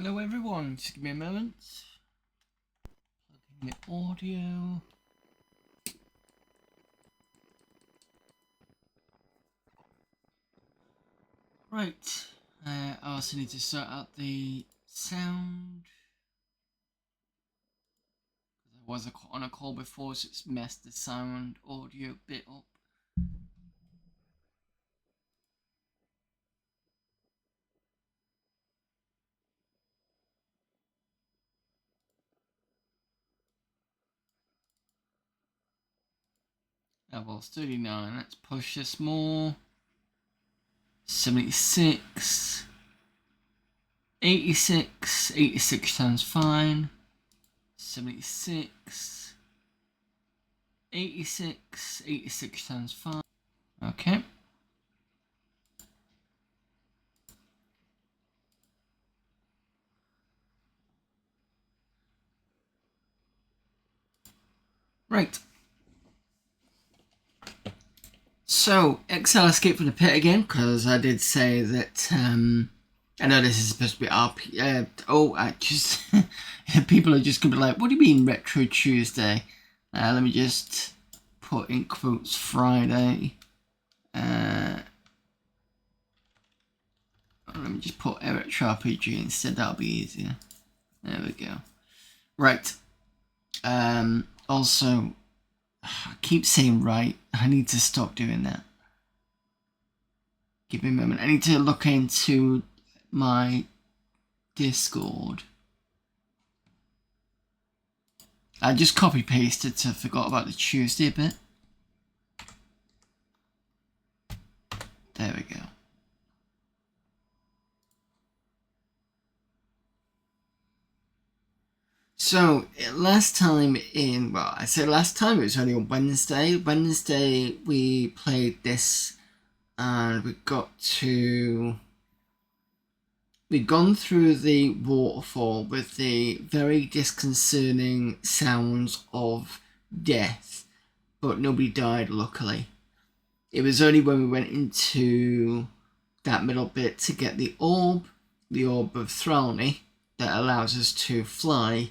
Hello everyone, just give me a moment. Plug in the audio. Right, I also need to sort out the sound. I was on a call before, so it's messed the sound audio bit up. Level 39, let's push this more. 76. 86. 86 sounds fine. 76. 86. 86 sounds fine. Okay. Right. So, Exile escaped from the pit again, because I did say that, I know this is supposed to be RP, I just, people are just going to be like, what do you mean Retro Tuesday? Let me just put in quotes Friday. Let me just put Retro RPG instead, that'll be easier. There we go. Right. Also, I keep saying right, I need to stop doing that. Give me a moment. I need to look into my Discord. I just copy pasted, so I forgot about the Tuesday bit. There we go. So last time I say last time, it was only on Wednesday. Wednesday we played this and we'd gone through the waterfall with the very disconcerting sounds of death, but nobody died, luckily. It was only when we went into that middle bit to get the orb of Thralny, that allows us to fly,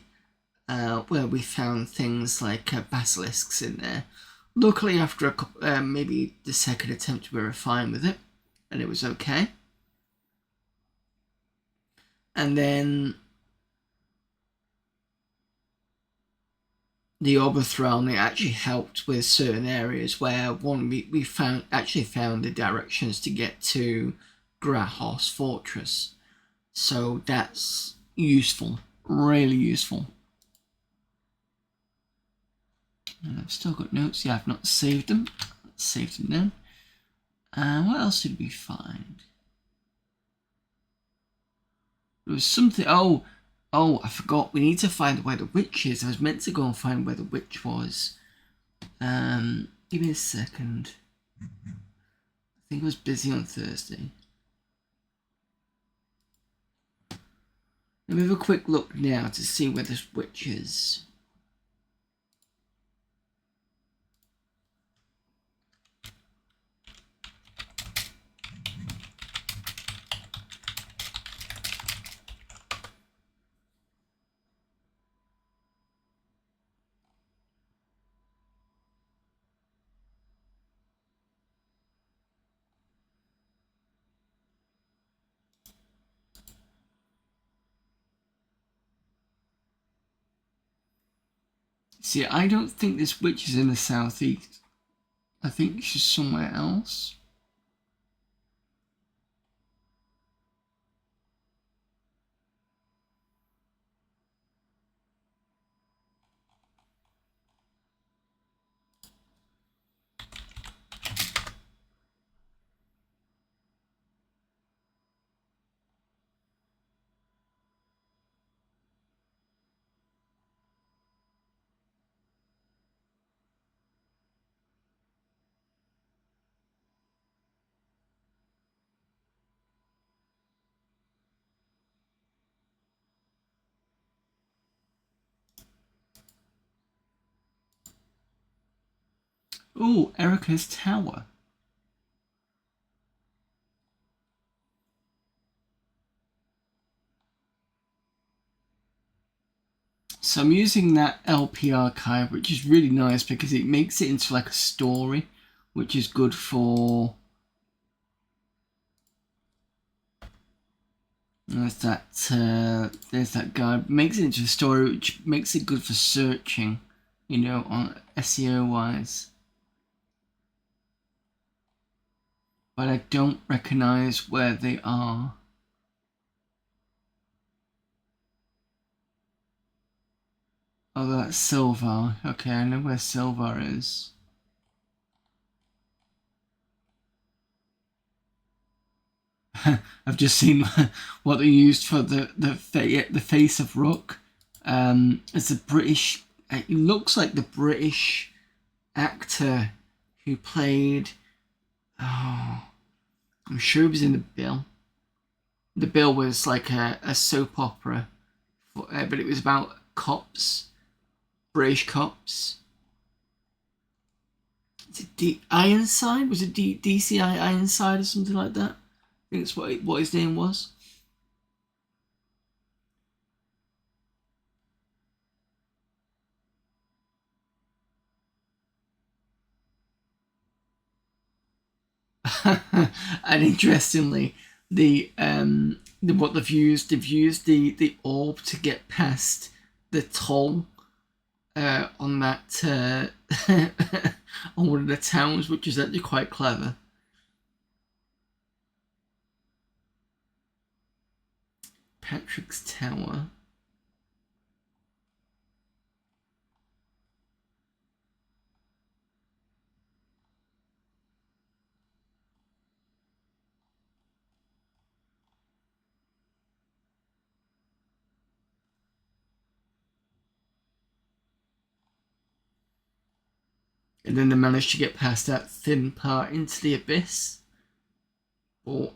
where we found things like basilisks in there. Luckily, after a couple, maybe the second attempt, we were fine with it, and it was okay. And then the orb of Thralny actually helped with certain areas where we found the directions to get to Grahos Fortress. So that's useful, really useful. And I've still got notes. Yeah, I've not saved them. Let's save them now. What else did we find? There was something. Oh, I forgot. We need to find where the witch is. I was meant to go and find where the witch was. Give me a second. I think I was busy on Thursday. Let me have a quick look now to see where this witch is. See, I don't think this witch is in the southeast. I think she's somewhere else. Oh, Erica's Tower. So I'm using that LP archive, which is really nice because it makes it into like a story, which is good for... There's that guide. Makes it into a story, which makes it good for searching, you know, on SEO wise. But I don't recognize where they are. Oh, that's Silvar. Okay, I know where Silvar is. I've just seen what they used for the face of Rook. It's a British. It looks like the British actor who played. Oh, I'm sure he was in the bill. The bill was like a soap opera, but it was about cops, British cops. Is it Ironside? Was it DCI Ironside or something like that? I think that's what his name was. And interestingly, what they've used the orb to get past the toll on that on one of the towns, which is actually quite clever. Patrick's Tower. And then they managed to get past that thin part into the abyss. But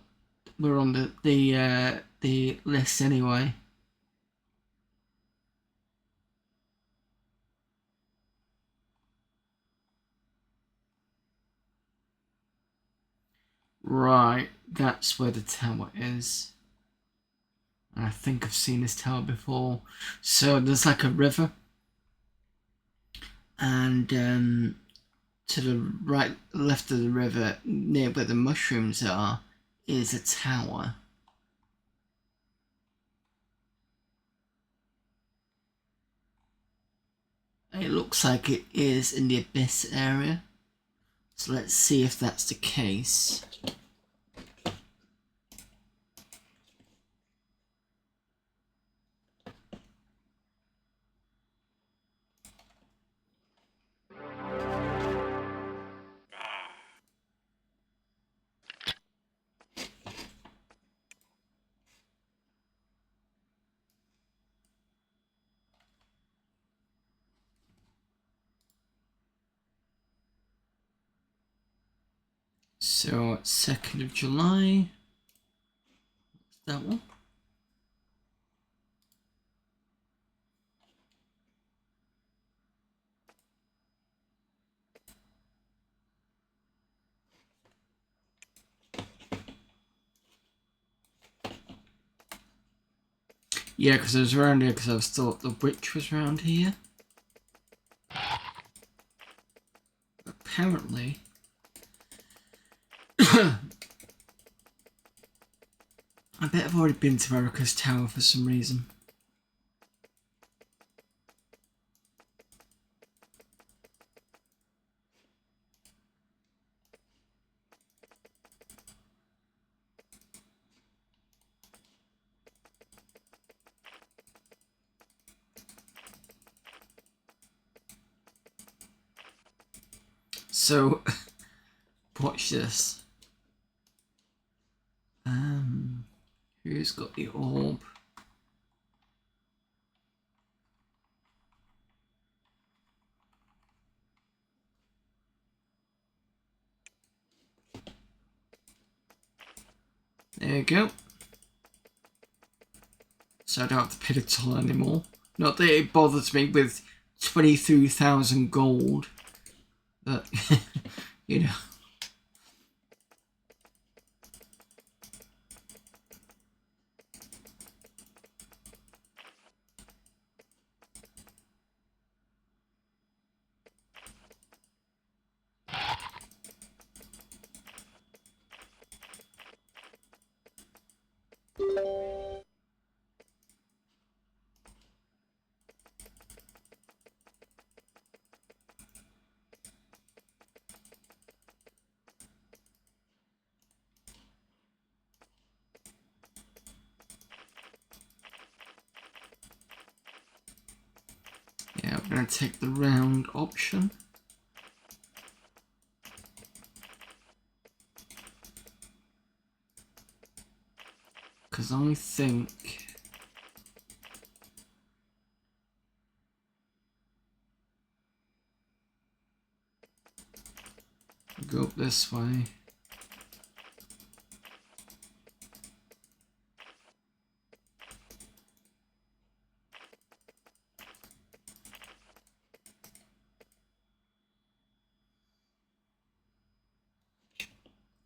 we're on the list anyway. Right, that's where the tower is. I think I've seen this tower before. So there's like a river, and to the right, left of the river, near where the mushrooms are, is a tower. It looks like it is in the abyss area. So let's see if that's the case. So 2nd of July, that one. Yeah, because I was around here because I thought the witch was around here. Apparently. I bet I've already been to Erica's Tower for some reason. So, watch this. Who's got the orb? There you go. So I don't have to pay the toll anymore. Not that it bothers me with 23,000 gold. But, you know. Yeah, we're going to take the round option. Because I think go up this way.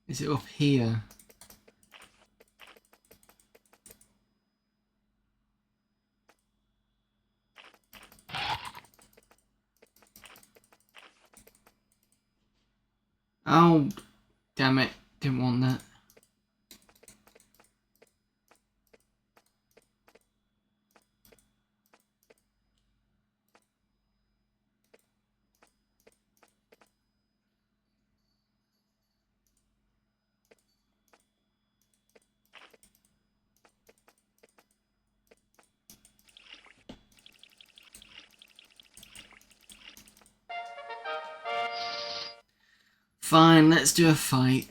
Is it up here? Oh, damn it. Didn't want that. Fine, let's do a fight.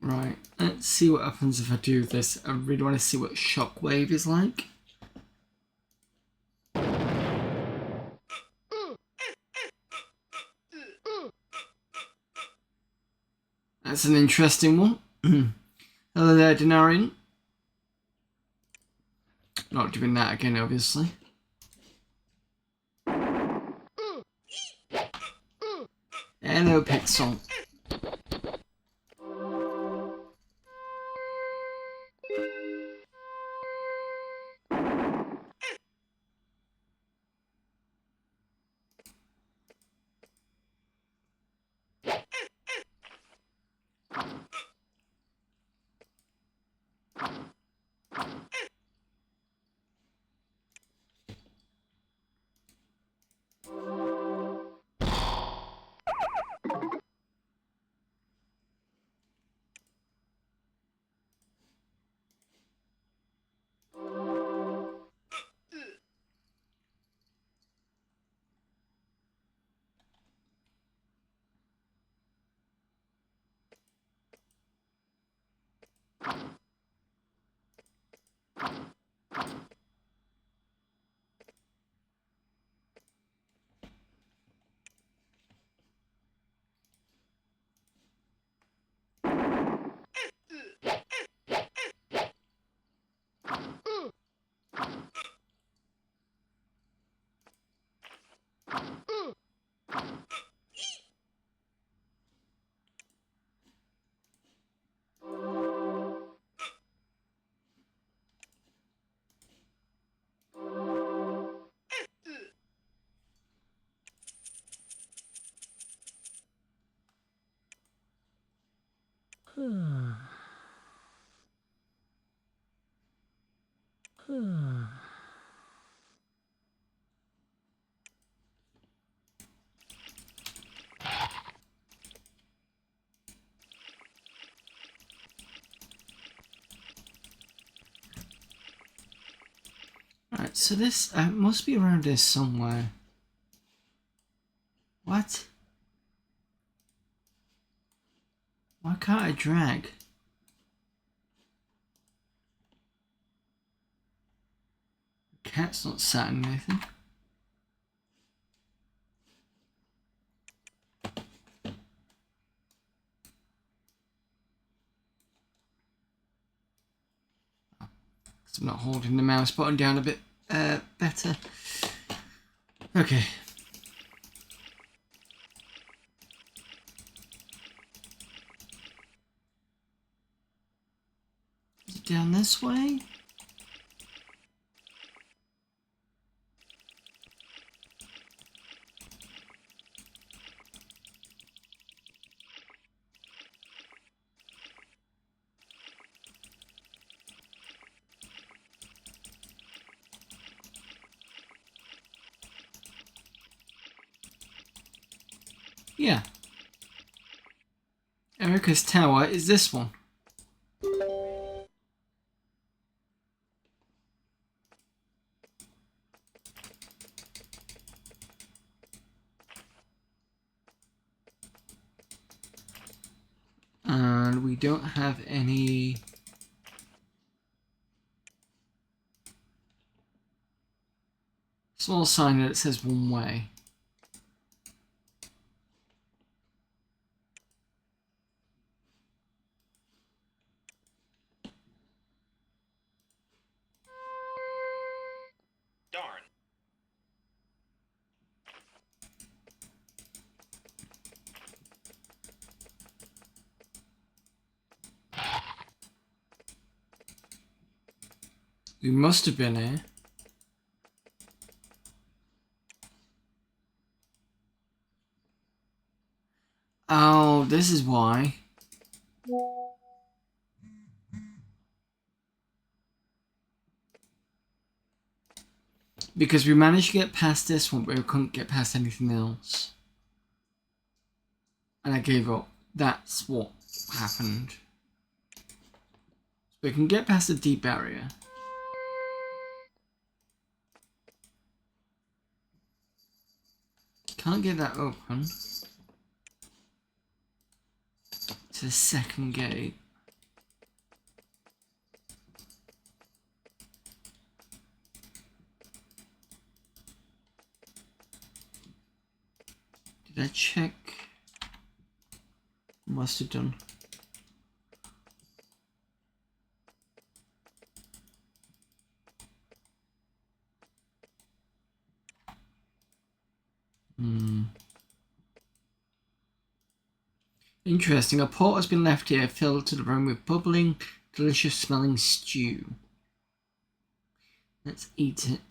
Right, let's see what happens if I do this. I really want to see what Shockwave is like. That's an interesting one. Hello there, Denarian. Not doing that again, obviously. Hello, Pixel. Right, so this must be around here somewhere. What? Why can't I drag? The cat's not sat in anything. I'm not holding the mouse button down a bit better. Okay. Is it down this way? Yeah. Erica's tower is this one. And we don't have any small sign that it says one way. Darn. We must have been here. Oh, this is why. Because we managed to get past this one, but we couldn't get past anything else. And I gave up. That's what happened. So we can get past the deep barrier. Can't get that open. To the second gate. Did I check? Must have done. Interesting. A pot has been left here filled to the brim with bubbling, delicious smelling stew. Let's eat it.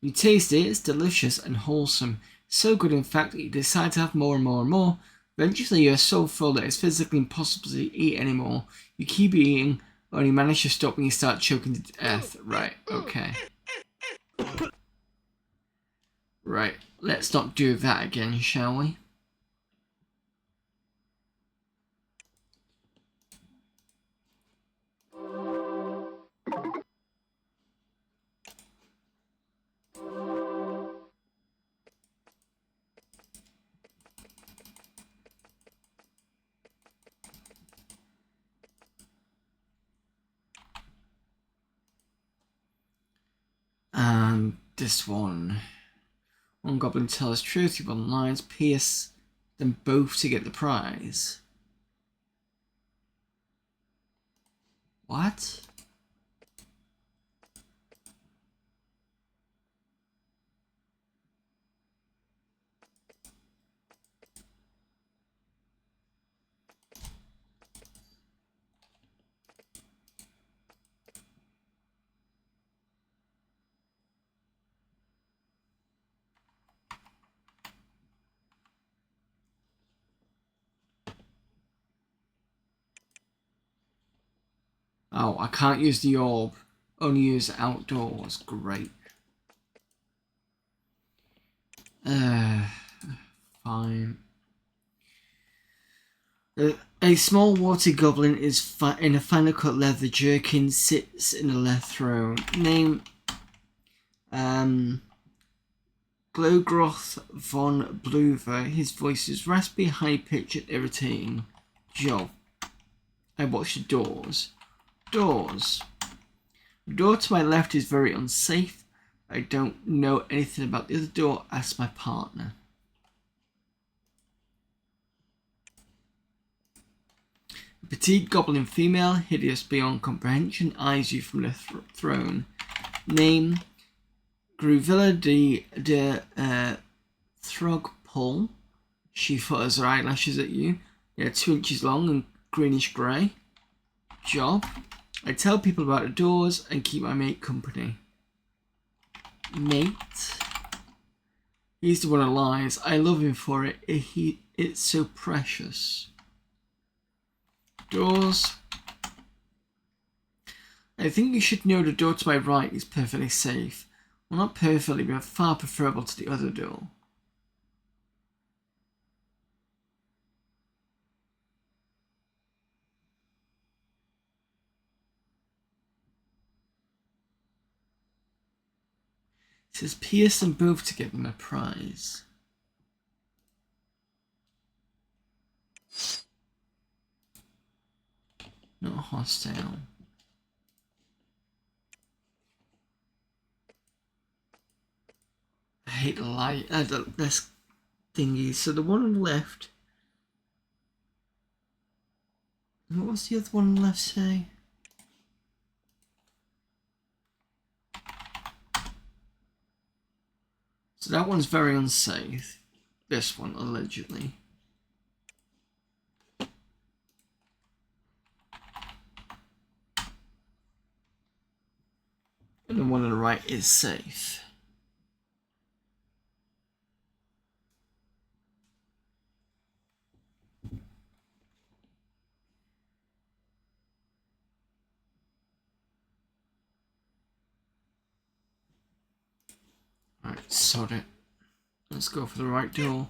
You taste it, it's delicious and wholesome. So good, in fact, that you decide to have more and more and more. Eventually, you're so full that it's physically impossible to eat anymore. You keep eating, but you manage to stop when you start choking to death. Right, okay. Right, let's not do that again, shall we? And this one. One goblin tells truth, one lies, pierce them both to get the prize. What? Oh, I can't use the orb. Only use it outdoors. Great. Fine. A small water goblin is in a finely cut leather jerkin, sits in a leather throne. Name Glowgroth von Bluver. His voice is raspy, high-pitched, and irritating. Job. I watch the doors. Doors. The door to my left is very unsafe. I don't know anything about the other door. Ask my partner. A petite goblin female, hideous beyond comprehension, eyes you from the throne. Name: Gruvilla de Throgpull. She flutters her eyelashes at you. They are 2 inches long and greenish grey. Job: I tell people about the doors and keep my mate company. Mate: he's the one who lies. I love him for it. It's so precious. Doors: I think you should know the door to my right is perfectly safe. Well, not perfectly, but far preferable to the other door. It says pierce them both to get them a prize. Not hostile. I hate the light. This thingy. So the one on the left. What was the other one on the left say? So that one's very unsafe. This one, allegedly. And the one on the right is safe. Alright, sod it. Let's go for the right door.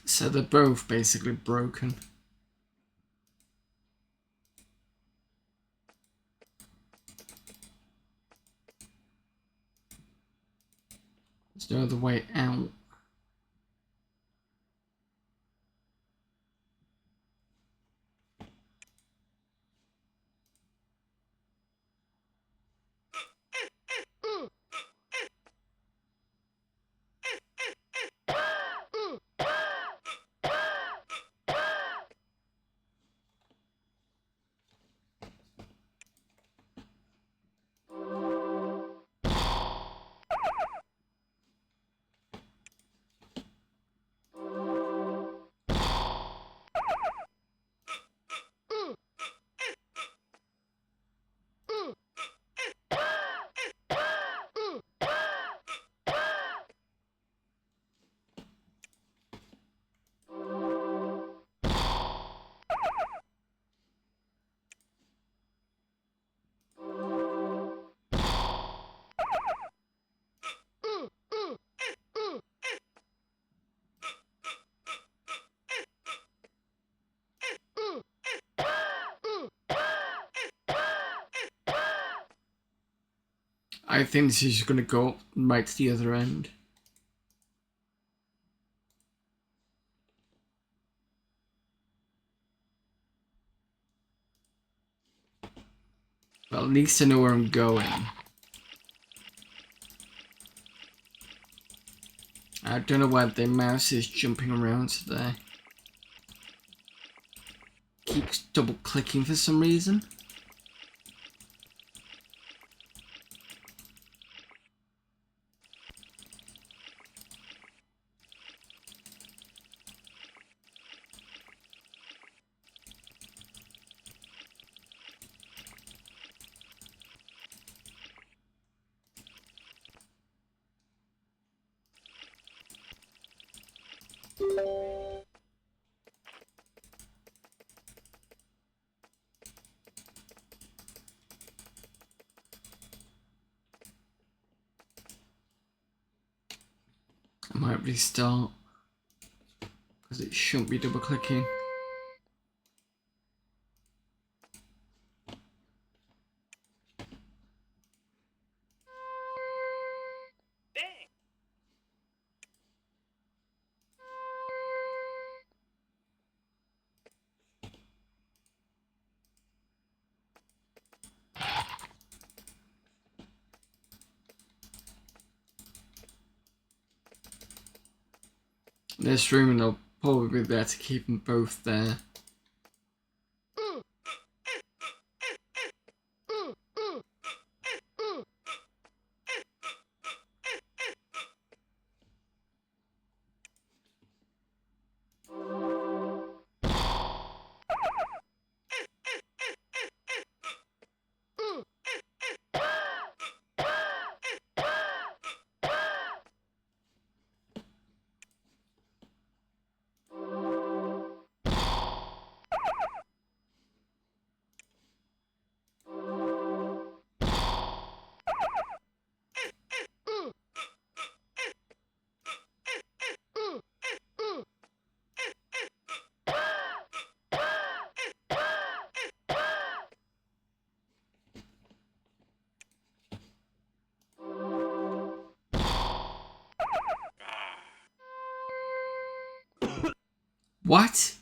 So they're both basically broken. There's no other way out. I think this is going to go right to the other end. Well, at least I know where I'm going. I don't know why the mouse is jumping around today. Keeps double clicking for some reason. I might restart because it shouldn't be double clicking. This room, and I'll probably be there to keep them both there. What?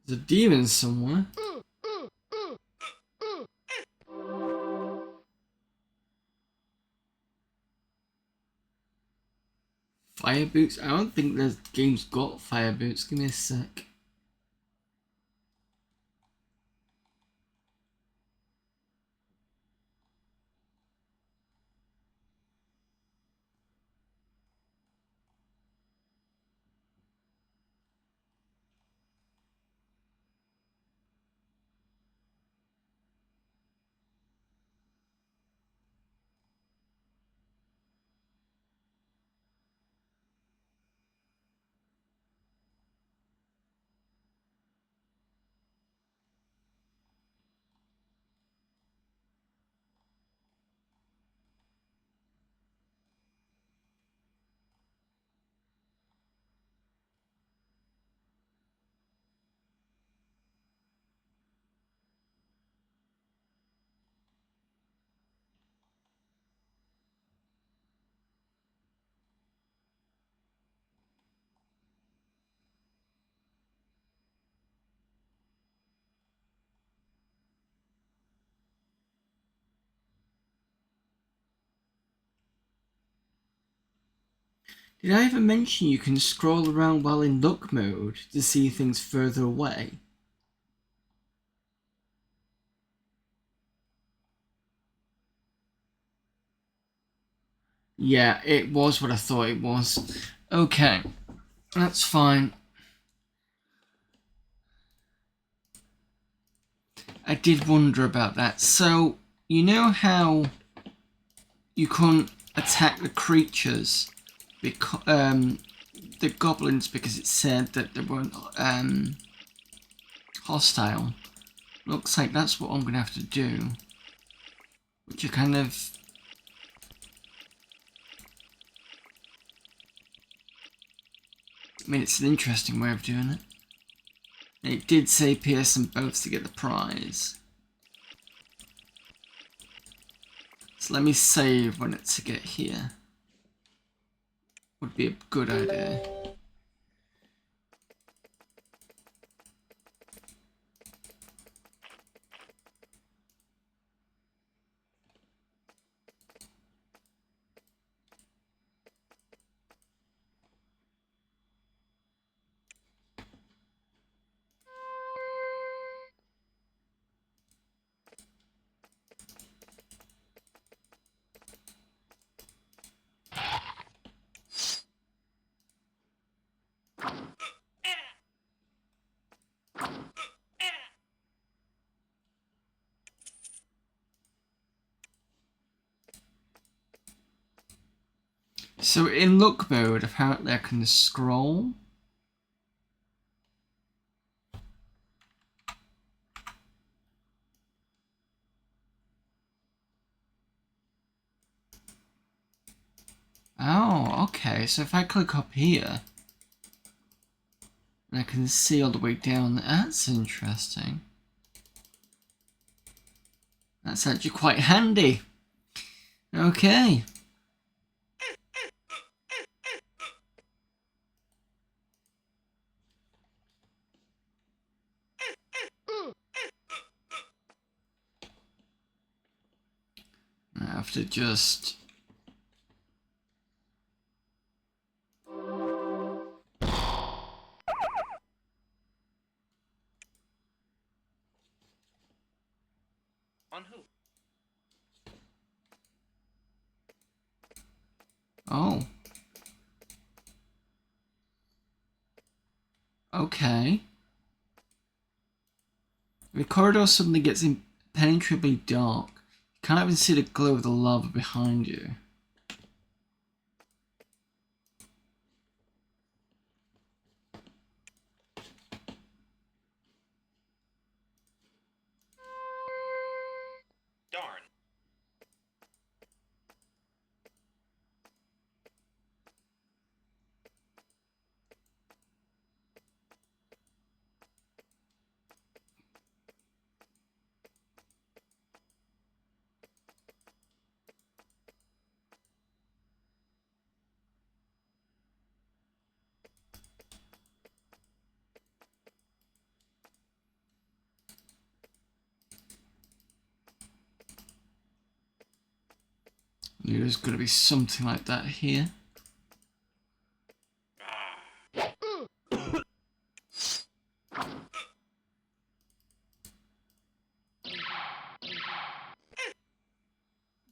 There's a demon somewhere. Fire boots? I don't think the game's got fire boots. Give me a sec. Did I ever mention you can scroll around while in look mode to see things further away? Yeah, it was what I thought it was. Okay, that's fine. I did wonder about that. So, you know how you couldn't attack the creatures, the goblins, because it said that they weren't hostile? Looks like that's what I'm going to have to do. Which are kind of... I mean, it's an interesting way of doing it. And it did say pierce them both to get the prize. So let me save when it's to get here. Would be a good idea. So in look mode, apparently I can scroll. Oh, okay. So if I click up here, and I can see all the way down, that's interesting. That's actually quite handy. Okay. I have to just... On who? Oh. Okay. The corridor suddenly gets impenetrably dark. You can't even see the glow of the lava behind you. Darn. There's got to be something like that here.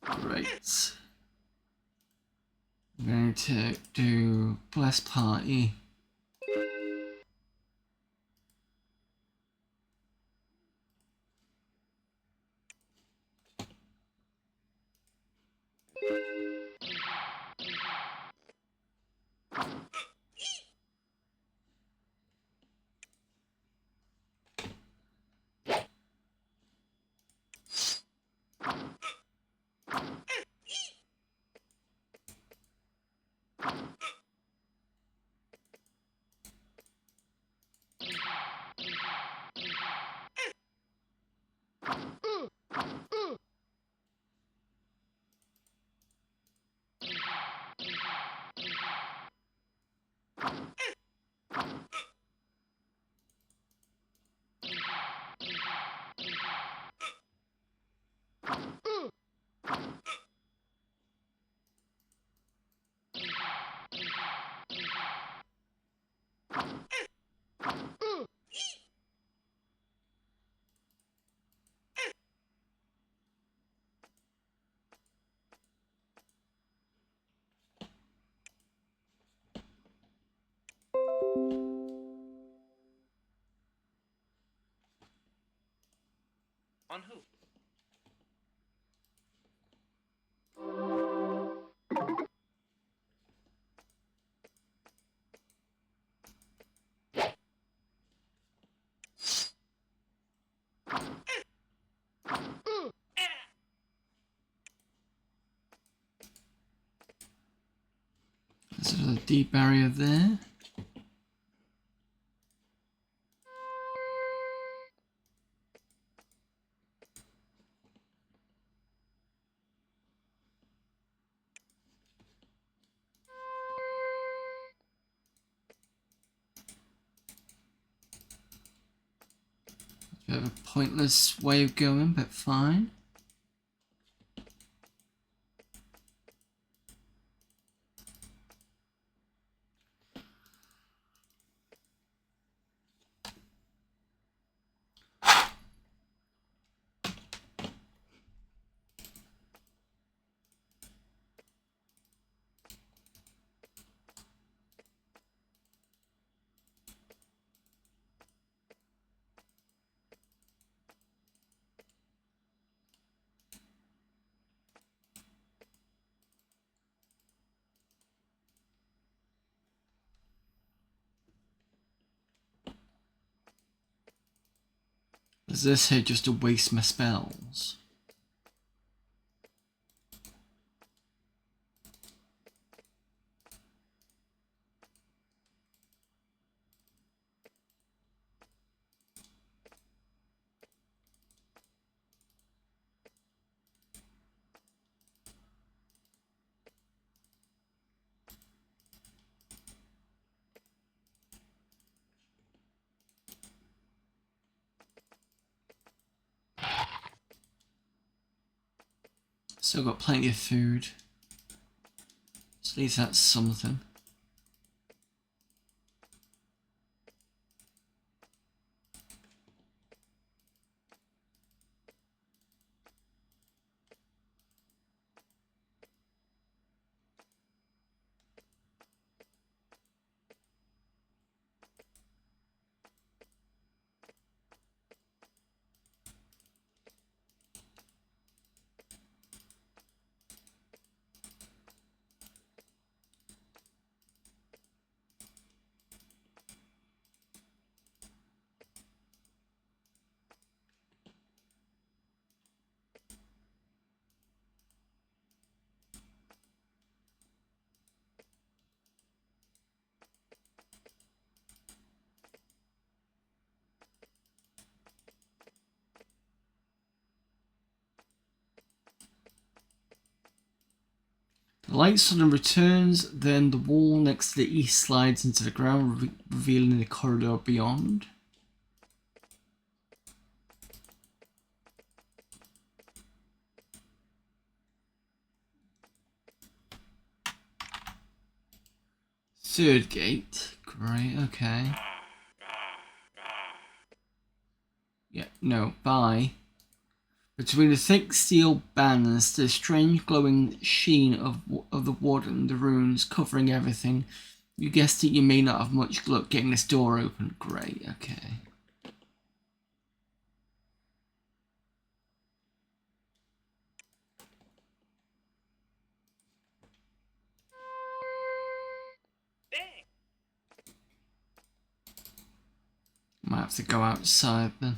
Great. I'm going to do Bless Party. On who? There's a deep barrier there. Bit of a pointless way of going, but fine. Is this here just to waste my spells? Still got plenty of food. So at least that's something. The light suddenly returns, then the wall next to the east slides into the ground, revealing the corridor beyond. Third gate. Great, okay. Yeah, no, bye. Between the thick steel bands, the strange glowing sheen of the wood and the runes covering everything. You guessed it, you may not have much luck getting this door open. Great, okay. Dang. Might have to go outside then.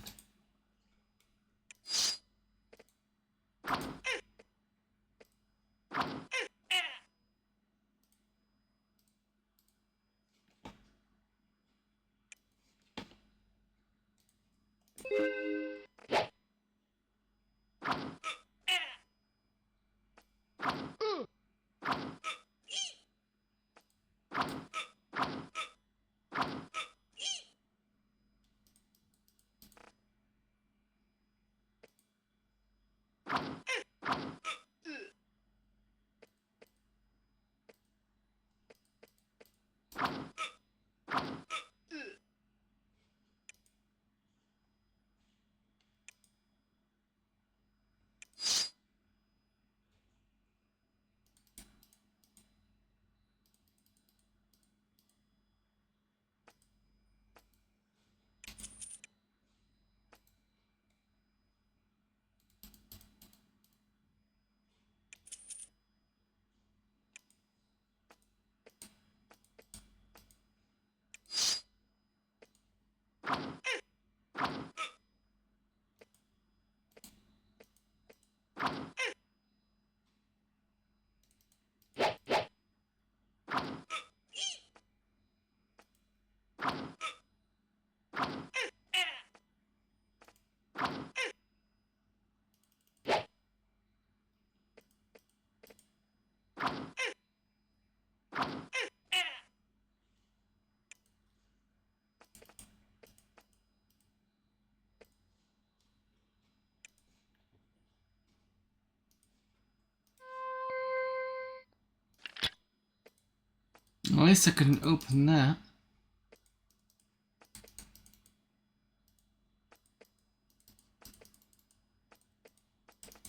At least I couldn't open that.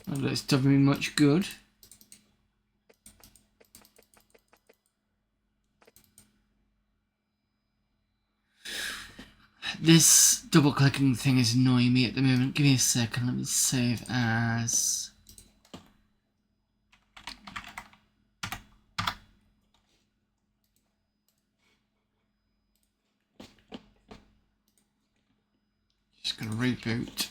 Well, that's done me much good. This double clicking thing is annoying me at the moment. Give me a second, let me save as... Just gonna reboot.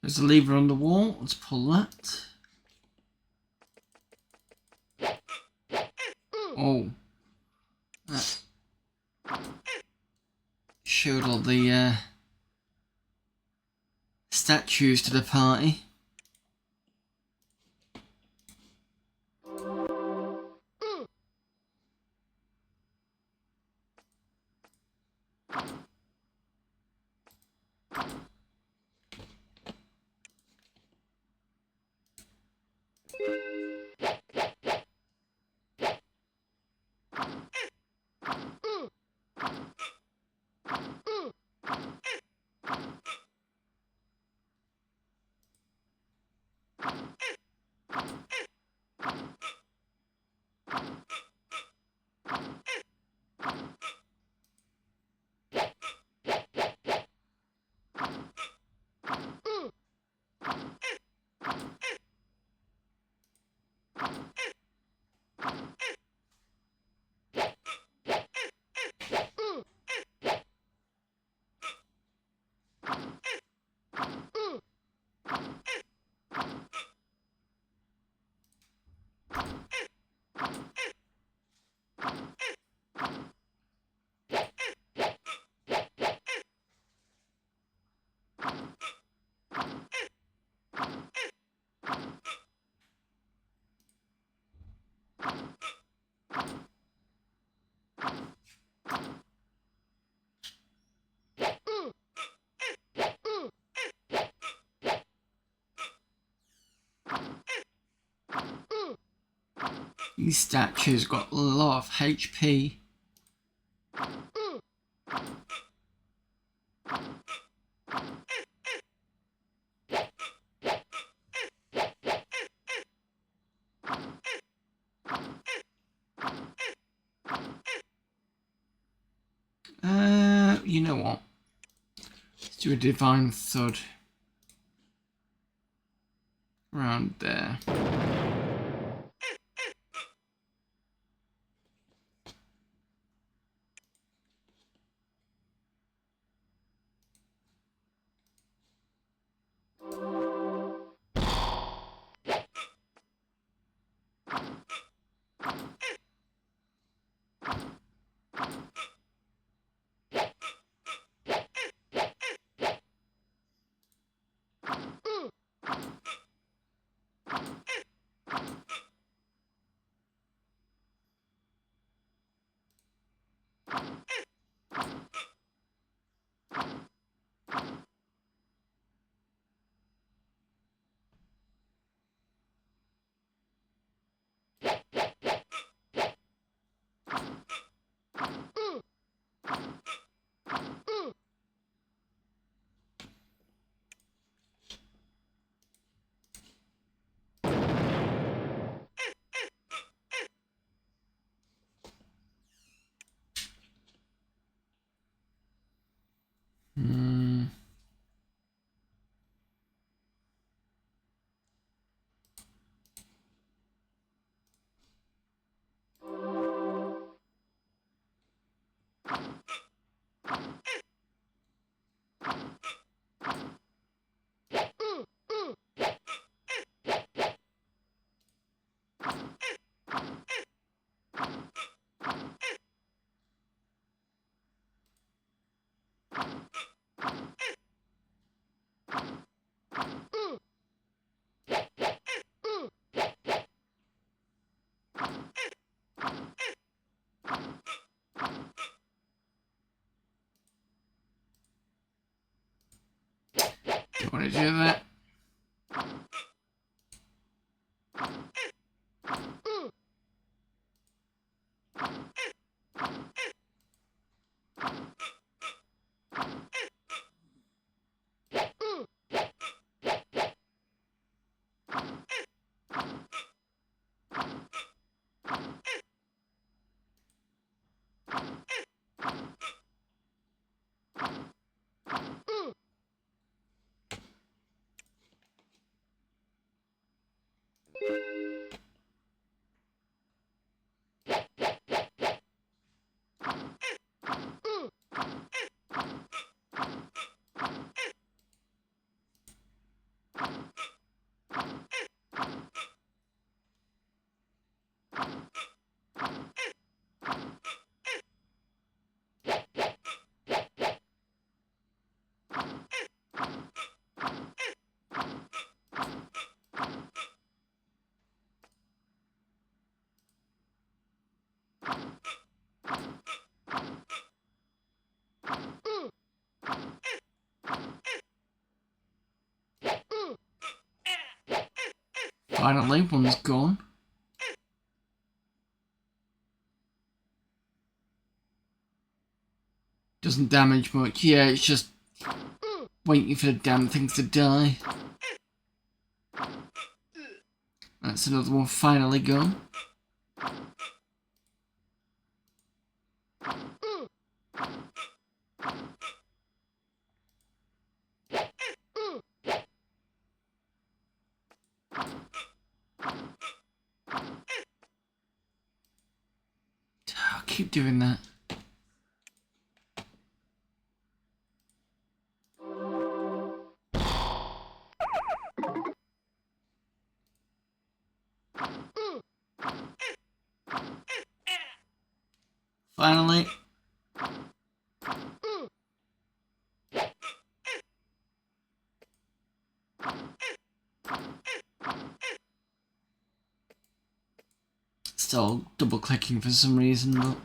There's a lever on the wall. Let's pull that. Oh. That showed all the statues to the party. These statues got a lot of HP. You know what? Let's do a divine thud around there. Finally, one's gone. Doesn't damage much. Yeah, it's just waiting for the damn things to die. That's another one finally gone. I'll keep doing that. Finally. Still double clicking for some reason, but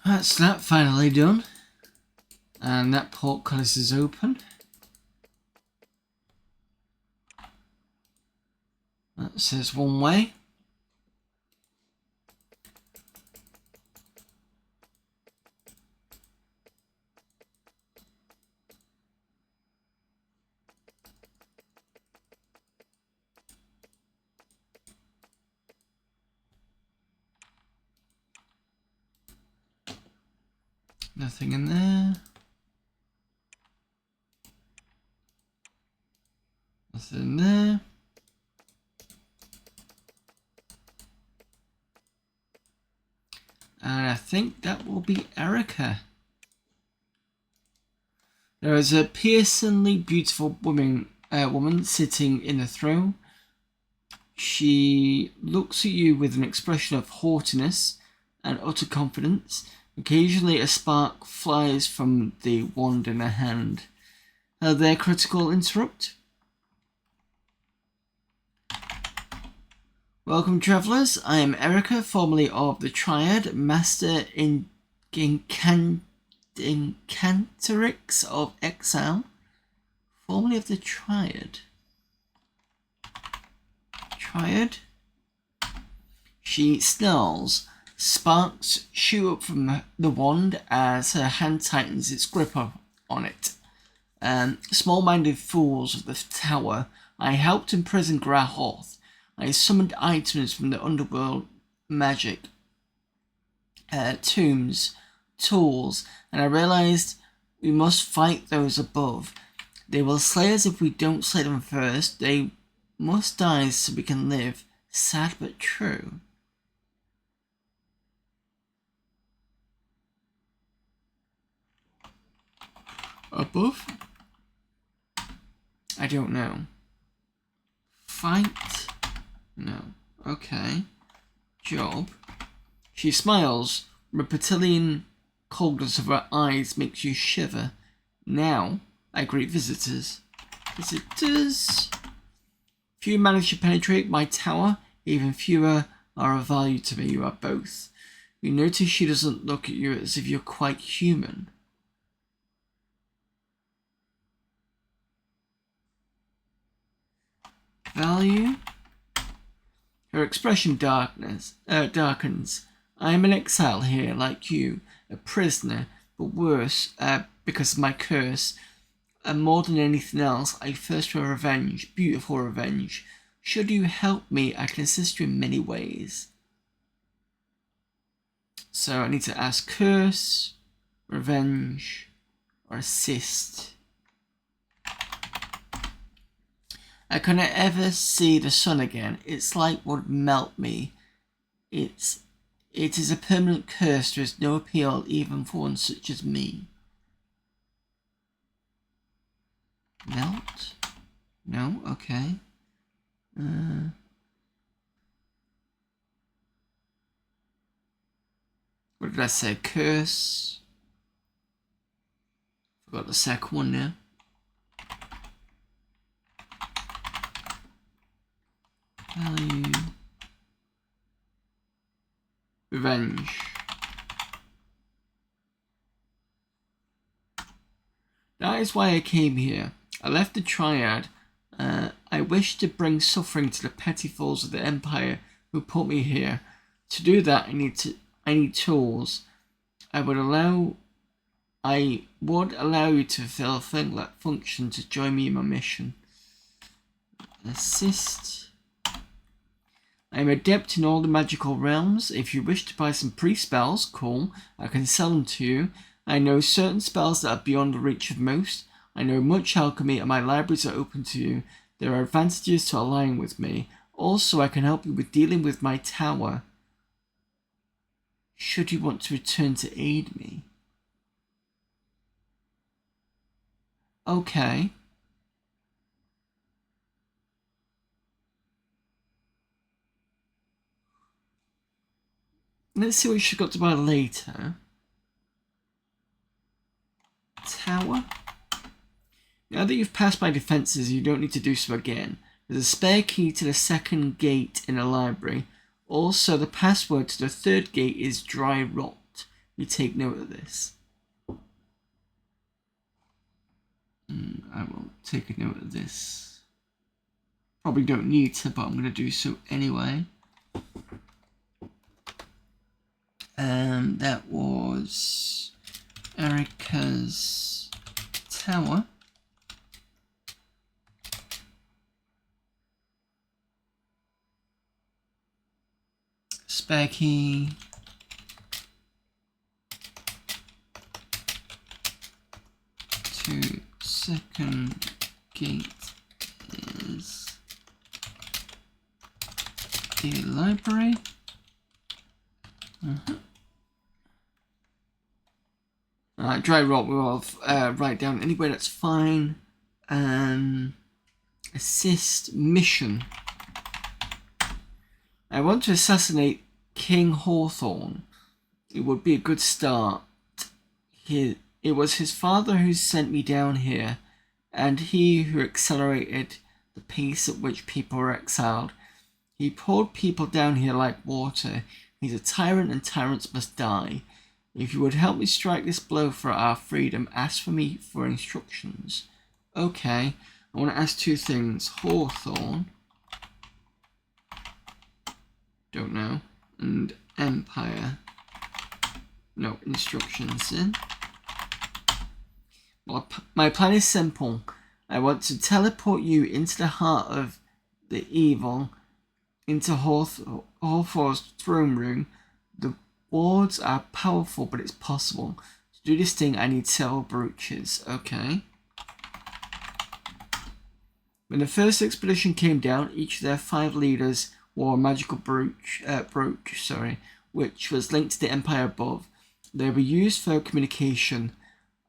that's that finally done. And that portcullis is open. That says one way. Nothing in there. Nothing in there. And I think that will be Erica. There is a piercingly beautiful woman sitting in a throne. She looks at you with an expression of haughtiness and utter confidence. Occasionally a spark flies from the wand in her hand. Hello there, critical interrupt. Welcome, travellers. I am Erica, formerly of the Triad, Master in Incantrix of Exile. Formerly of the Triad. Triad? She snarls. Sparks shoot up from the wand as her hand tightens its grip on it. Small-minded fools of the tower, I helped imprison Grahoth. I summoned items from the underworld magic, tombs, tools, and I realized we must fight those above. They will slay us if we don't slay them first. They must die so we can live. Sad but true. Above? I don't know. Fight? No. Okay. Job. She smiles. Reptilian coldness of her eyes makes you shiver. Now, I greet visitors. Visitors? Few manage to penetrate my tower. Even fewer are of value to me. You are both. You notice she doesn't look at you as if you're quite human. Value? Her expression darkens. I am an exile here, like you, a prisoner, but worse, because of my curse. And more than anything else, I thirst for revenge, beautiful revenge. Should you help me, I can assist you in many ways. So I need to ask curse, revenge, or assist. I cannot ever see the sun again. Its light would melt me. It is a permanent curse. There is no appeal even for one such as me. Melt? No? Okay. What did I say? Curse. Forgot the second one now. Value. Revenge. That is why I came here. I left the Triad. I wish to bring suffering to the petty fools of the Empire who put me here. To do that, I need tools. I would allow you to fulfill a thing like function to join me in my mission. Assist. I am adept in all the magical realms. If you wish to buy some pre-spells, cool, I can sell them to you. I know certain spells that are beyond the reach of most. I know much alchemy and my libraries are open to you. There are advantages to allying with me. Also, I can help you with dealing with my tower. Should you want to return to aid me? Okay. Let's see what she's got to buy later. Tower. Now that you've passed my defences, you don't need to do so again. There's a spare key to the second gate in the library. Also, the password to the third gate is dry rot. You take note of this. I will take a note of this. Probably don't need to, but I'm going to do so anyway. That was Erica's tower. Spare key. To second gate is the library. Dry rot we'll write down anywhere that's fine. Assist mission. I want to assassinate King Hawthorne. It would be a good start. It was his father who sent me down here, and he who accelerated the pace at which people were exiled. He poured people down here like water. He's a tyrant, and tyrants must die. If you would help me strike this blow for our freedom, ask for me for instructions. Okay, I want to ask two things. Hawthorne. Don't know. And Empire. No, instructions in. Well, my plan is simple. I want to teleport you into the heart of the evil, into Hawthorne's throne room. The wards are powerful, but it's possible. To do this thing, I need several brooches. Okay. When the first expedition came down, each of their 5 leaders wore a magical brooch, which was linked to the Empire above. They were used for communication.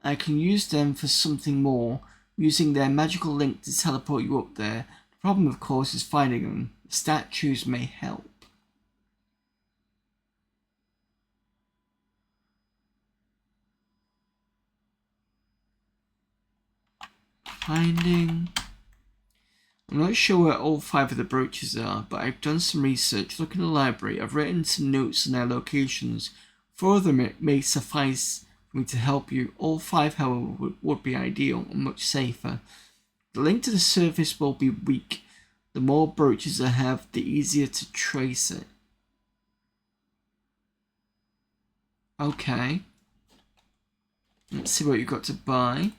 I can use them for something more, using their magical link to teleport you up there. The problem, of course, is finding them. Statues may help. Finding. I'm not sure where all 5 of the brooches are, but I've done some research. Look in the library. I've written some notes on their locations. 4 of them may suffice for me to help you. All 5, however, would be ideal and much safer. The link to the surface will be weak. The more brooches I have, the easier to trace it. Okay. Let's see what you've got to buy.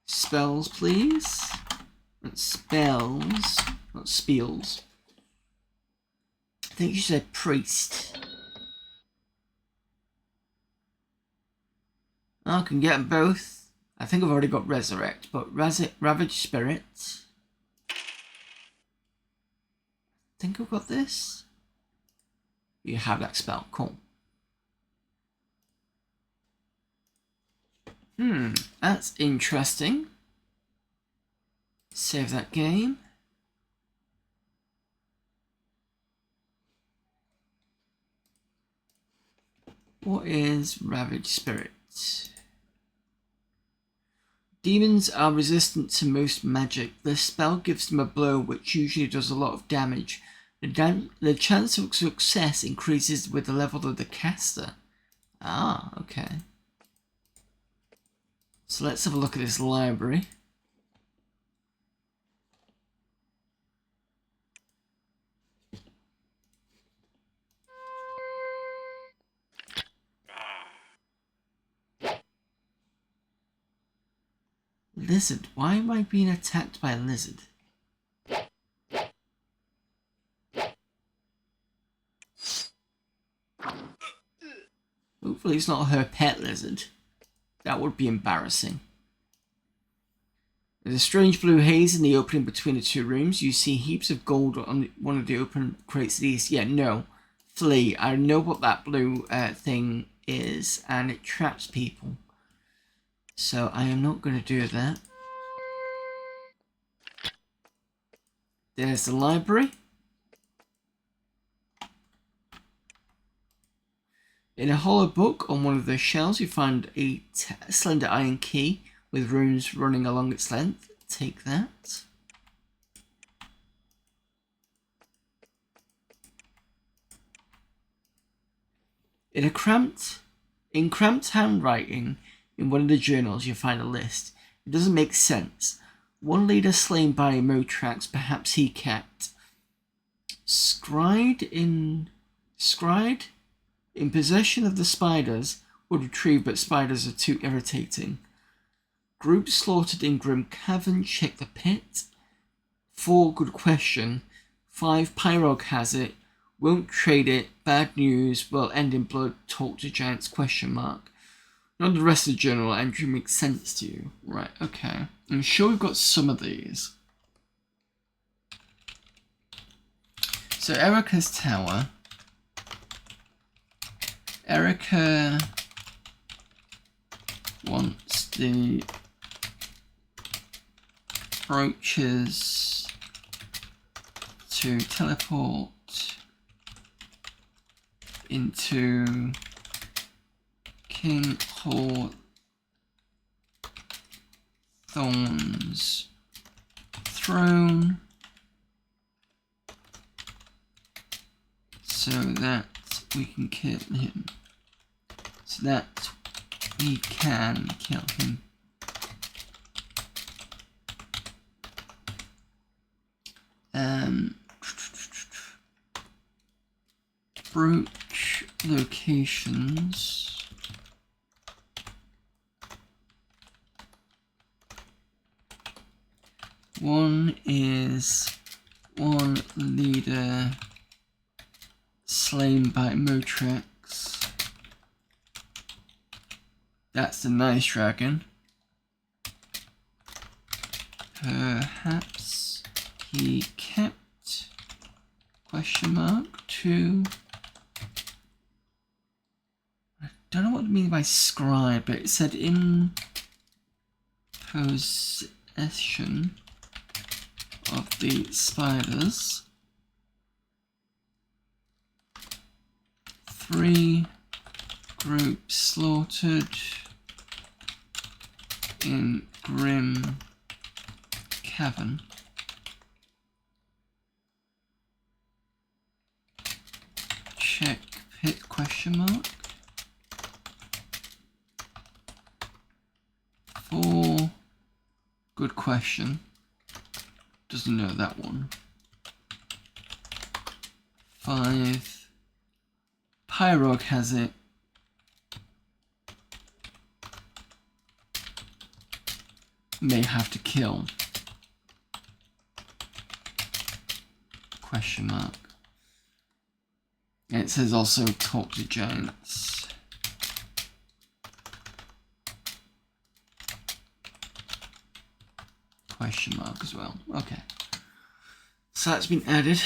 Spells, please. That's spells, not spiels. I think you said priest. I can get them both. I think I've already got resurrect, but ravage spirit. think I've got this. You have that spell. Cool. That's interesting. Save that game. What is Ravage Spirit? Demons are resistant to most magic. This spell gives them a blow which usually does a lot of damage. The chance of success increases with the level of the caster. Ah, okay. So let's have a look at this library. Lizard. Why am I being attacked by a lizard? Hopefully it's not her pet lizard. That would be embarrassing. There's a strange blue haze in the opening between the two rooms. You see heaps of gold on one of the open crates to the east. Yeah, no. Flee. I know what that blue thing is, and it traps people. So I am not going to do that. There's the library. In a hollow book on one of the shelves, you find a slender iron key with runes running along its length. Take that. In cramped handwriting in one of the journals, you find a list. It doesn't make sense. One leader slain by Motrax, perhaps he kept. Scried in possession of the spiders would retrieve, but spiders are too irritating. Group slaughtered in Grim Cavern, check the pit. 4, good question. 5, Pyrog has it. Won't trade it. Bad news. Will end in blood. Talk to giants, question mark. None of the rest of the journal entry makes sense to you. Right, okay. I'm sure we've got some of these. So Erica's tower. Erica wants the brooches to teleport into King Hawthorne's throne so that we can kill him. So that we can kill him. Brooch locations. One is one leader slain by Motrax. That's the nice dragon. Perhaps he kept question mark 2. I don't know what it means by scribe, but it said in possession of the spiders. 3 groups slaughtered in Grim Cavern. Check pit question mark. 4, good question. Doesn't know that one. 5, Pyrog has it. May have to kill. Question mark. And it says also talk to giants. Question mark as well. Okay. So that's been added.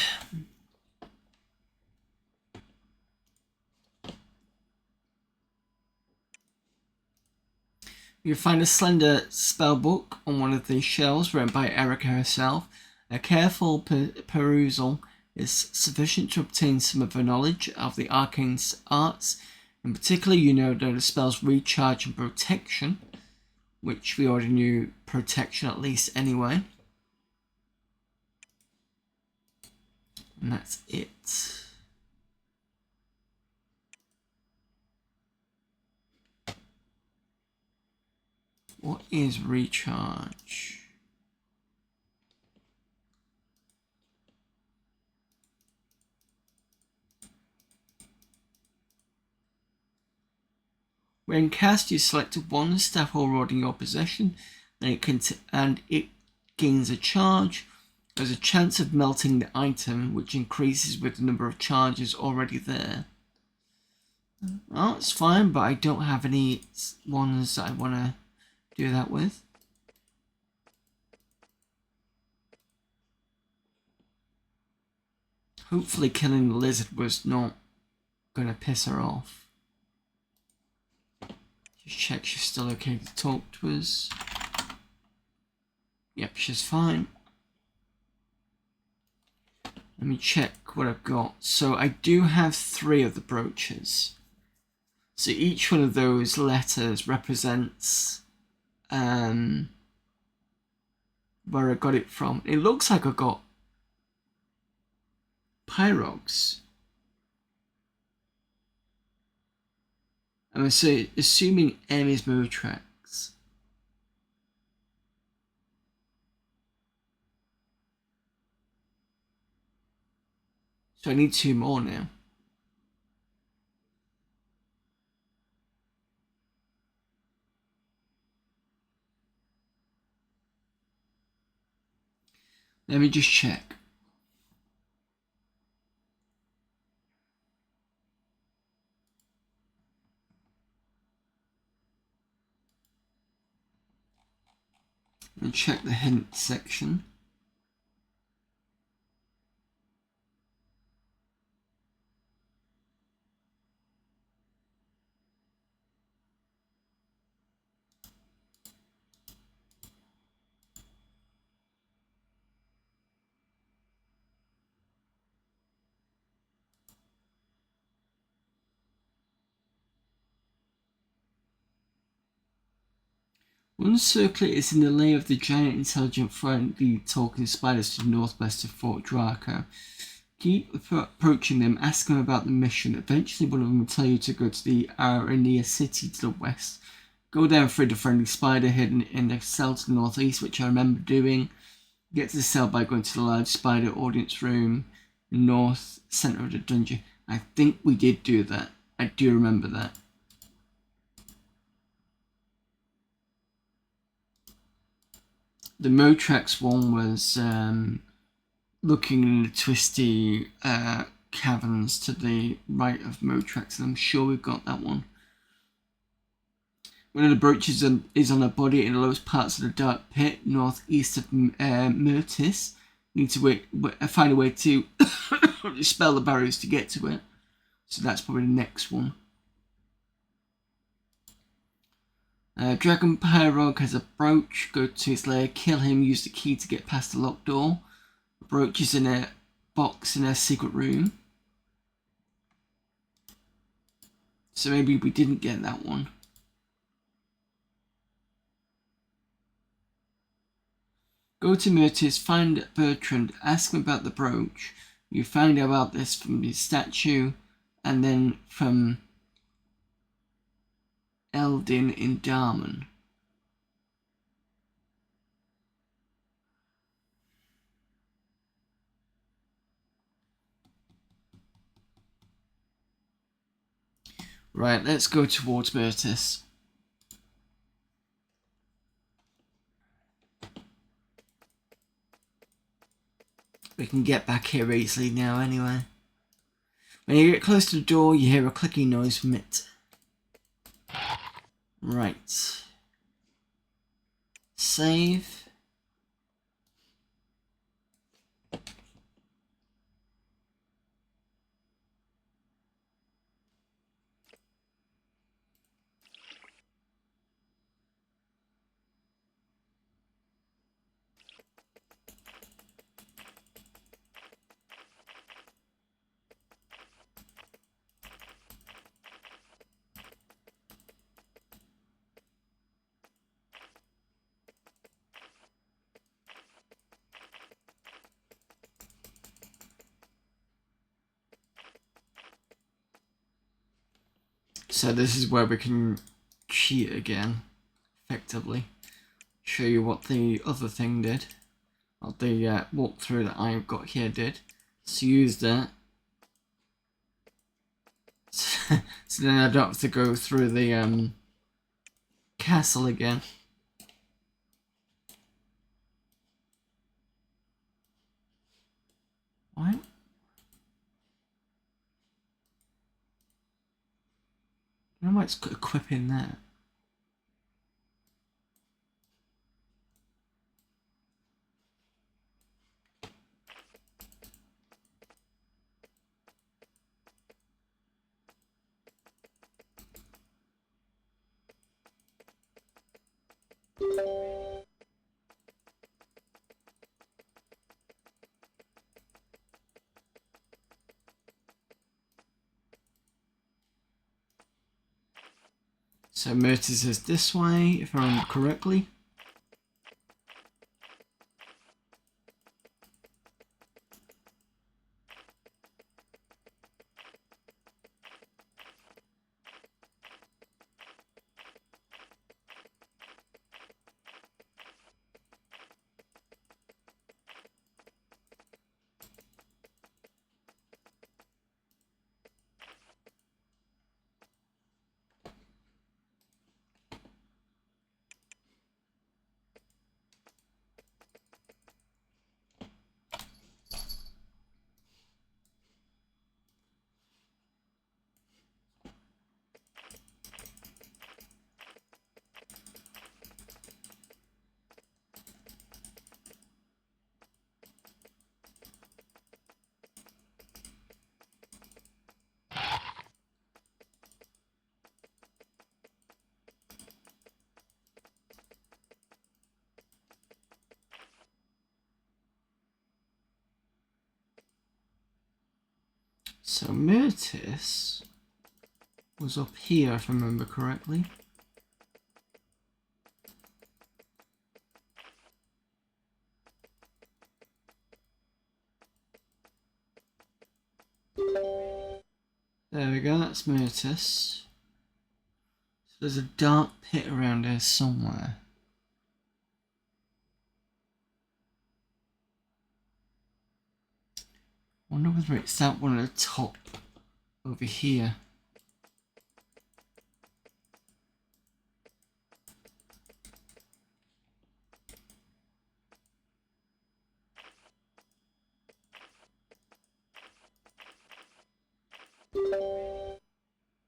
You find a slender spell book on one of the shelves written by Erica herself. A careful perusal is sufficient to obtain some of her knowledge of the arcane arts. In particular, you know that the spells recharge and protection, which we already knew protection at least anyway. And that's it. What is recharge? When cast, you select one staff or rod in your possession, and it gains a charge. There's a chance of melting the item, which increases with the number of charges already there. Oh, it's fine, but I don't have any ones that I want to do that with. Hopefully killing the lizard was not going to piss her off. Just check she's still okay to talk to us. Yep, she's fine. Let me check what I've got. So I do have 3 of the brooches. So each one of those letters represents where I got it from. It looks like I got Pyrogs. I'm assuming M is Motrax. So I need 2 more now. Let me just check. Let me check the hint section. One circlet is in the lair of the giant, intelligent, friendly talking spiders to the northwest of Fort Draco. Keep approaching them, ask them about the mission. Eventually one of them will tell you to go to the Arania city to the west. Go down through the friendly spider hidden in the cell to the northeast, which I remember doing. Get to the cell by going to the large spider audience room, north center of the dungeon. I think we did do that. I do remember that. The Motrax one was looking in the twisty caverns to the right of Motrax, and I'm sure we've got that one. One of the brooches is on her body in the lowest parts of the dark pit, northeast of Myrtis. Need to find a way to dispel the barriers to get to it. So that's probably the next one. Dragon Pyrog has a brooch. Go to his lair, kill him, use the key to get past the locked door. The brooch is in a box in a secret room. So maybe we didn't get that one. Go to Myrtis, find Bertrand, ask him about the brooch. You find out about this from the statue and then from Eldin in Darman. Right, let's go towards Myrtis. We can get back here easily now anyway. When you get close to the door, you hear a clicking noise from it. Right. Save. So this is where we can cheat again, effectively. Show you what the other thing did. What the walkthrough that I've got here did. So use that. So then I don't have to go through the castle again. What? I don't know why it's got equipping that. So Myrtis is this way, if I remember correctly. So Myrtis was up here, if I remember correctly. There we go, that's Myrtis. So there's a dark pit around here somewhere. I wonder whether it's that one at the top over here.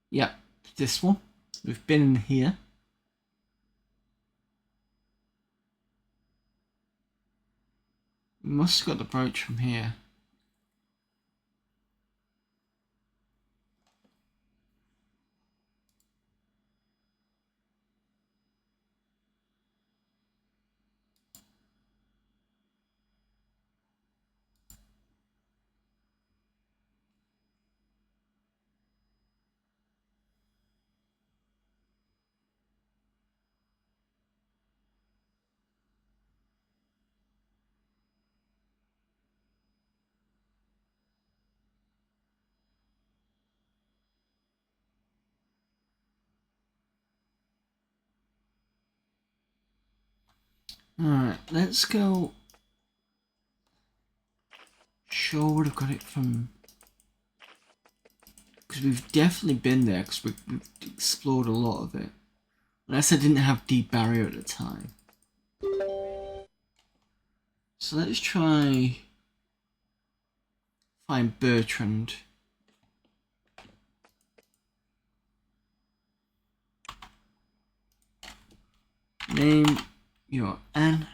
Yep, this one. We've been in here. We must have got the brooch from here. Alright, let's go. Sure would have got it from. Because we've definitely been there, because we've explored a lot of it. Unless I didn't have deep barrier at the time. So let's try. Find Bertrand. Name your Anne.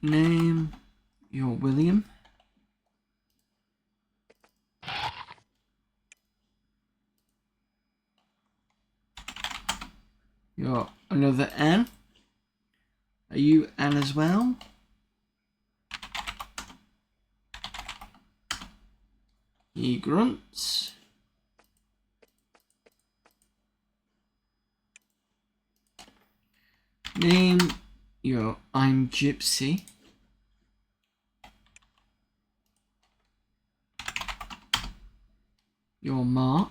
Name your William. You're another Anne. Are you Anne as well? He grunts. Name your I'm Gypsy. Your mark.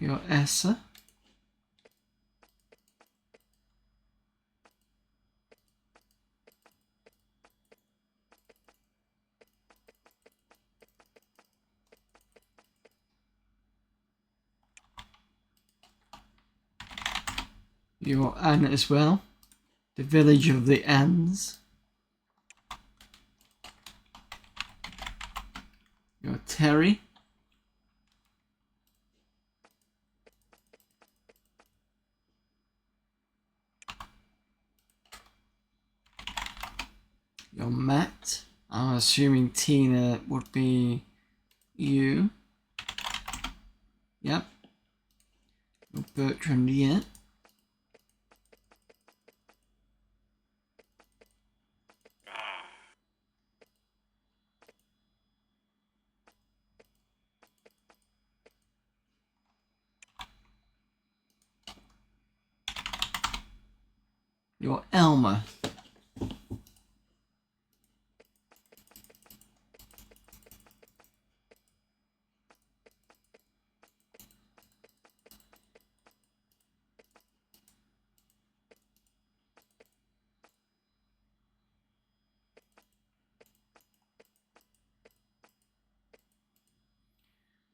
Your Essa. Your Anne as well. The village of the Anns. Your Terry. Your Matt. I'm assuming Tina would be you. Yep. Your Bertrand, yeah. Your Elmer.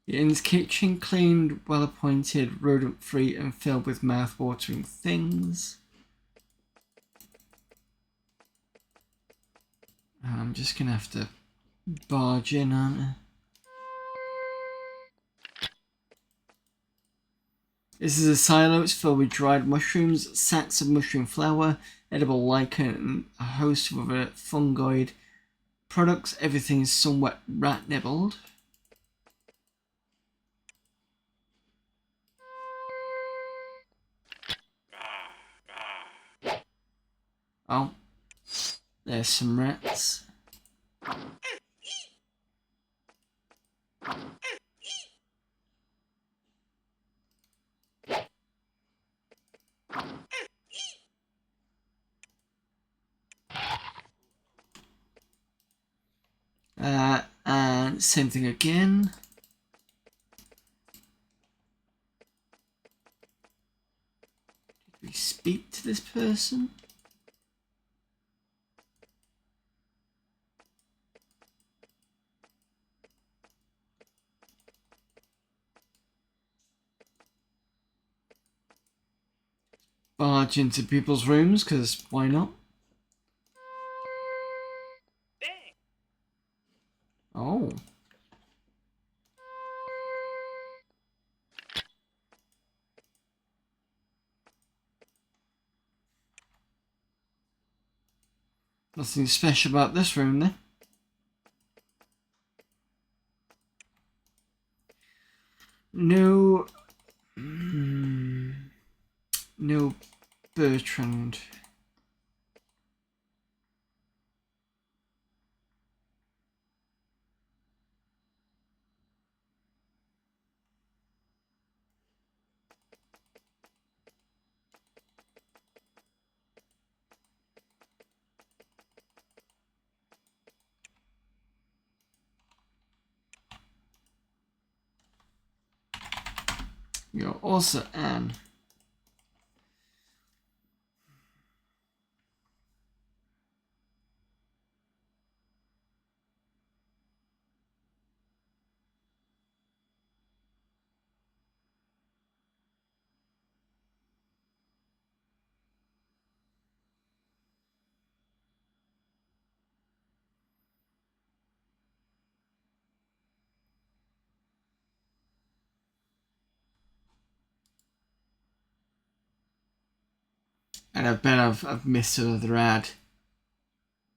The inn's kitchen cleaned, well appointed, rodent free, and filled with mouth-watering things. I'm just gonna have to barge in, aren't I? This is a silo. It's filled with dried mushrooms, sacks of mushroom flour, edible lichen, and a host of other fungoid products. Everything is somewhat rat nibbled. Oh, there's some rats. And same thing again. Did we speak to this person? Barge into people's rooms, because why not? Dang. Oh. Nothing special about this room then. No. No Bertrand. You're also Anne. And I bet I've missed another ad.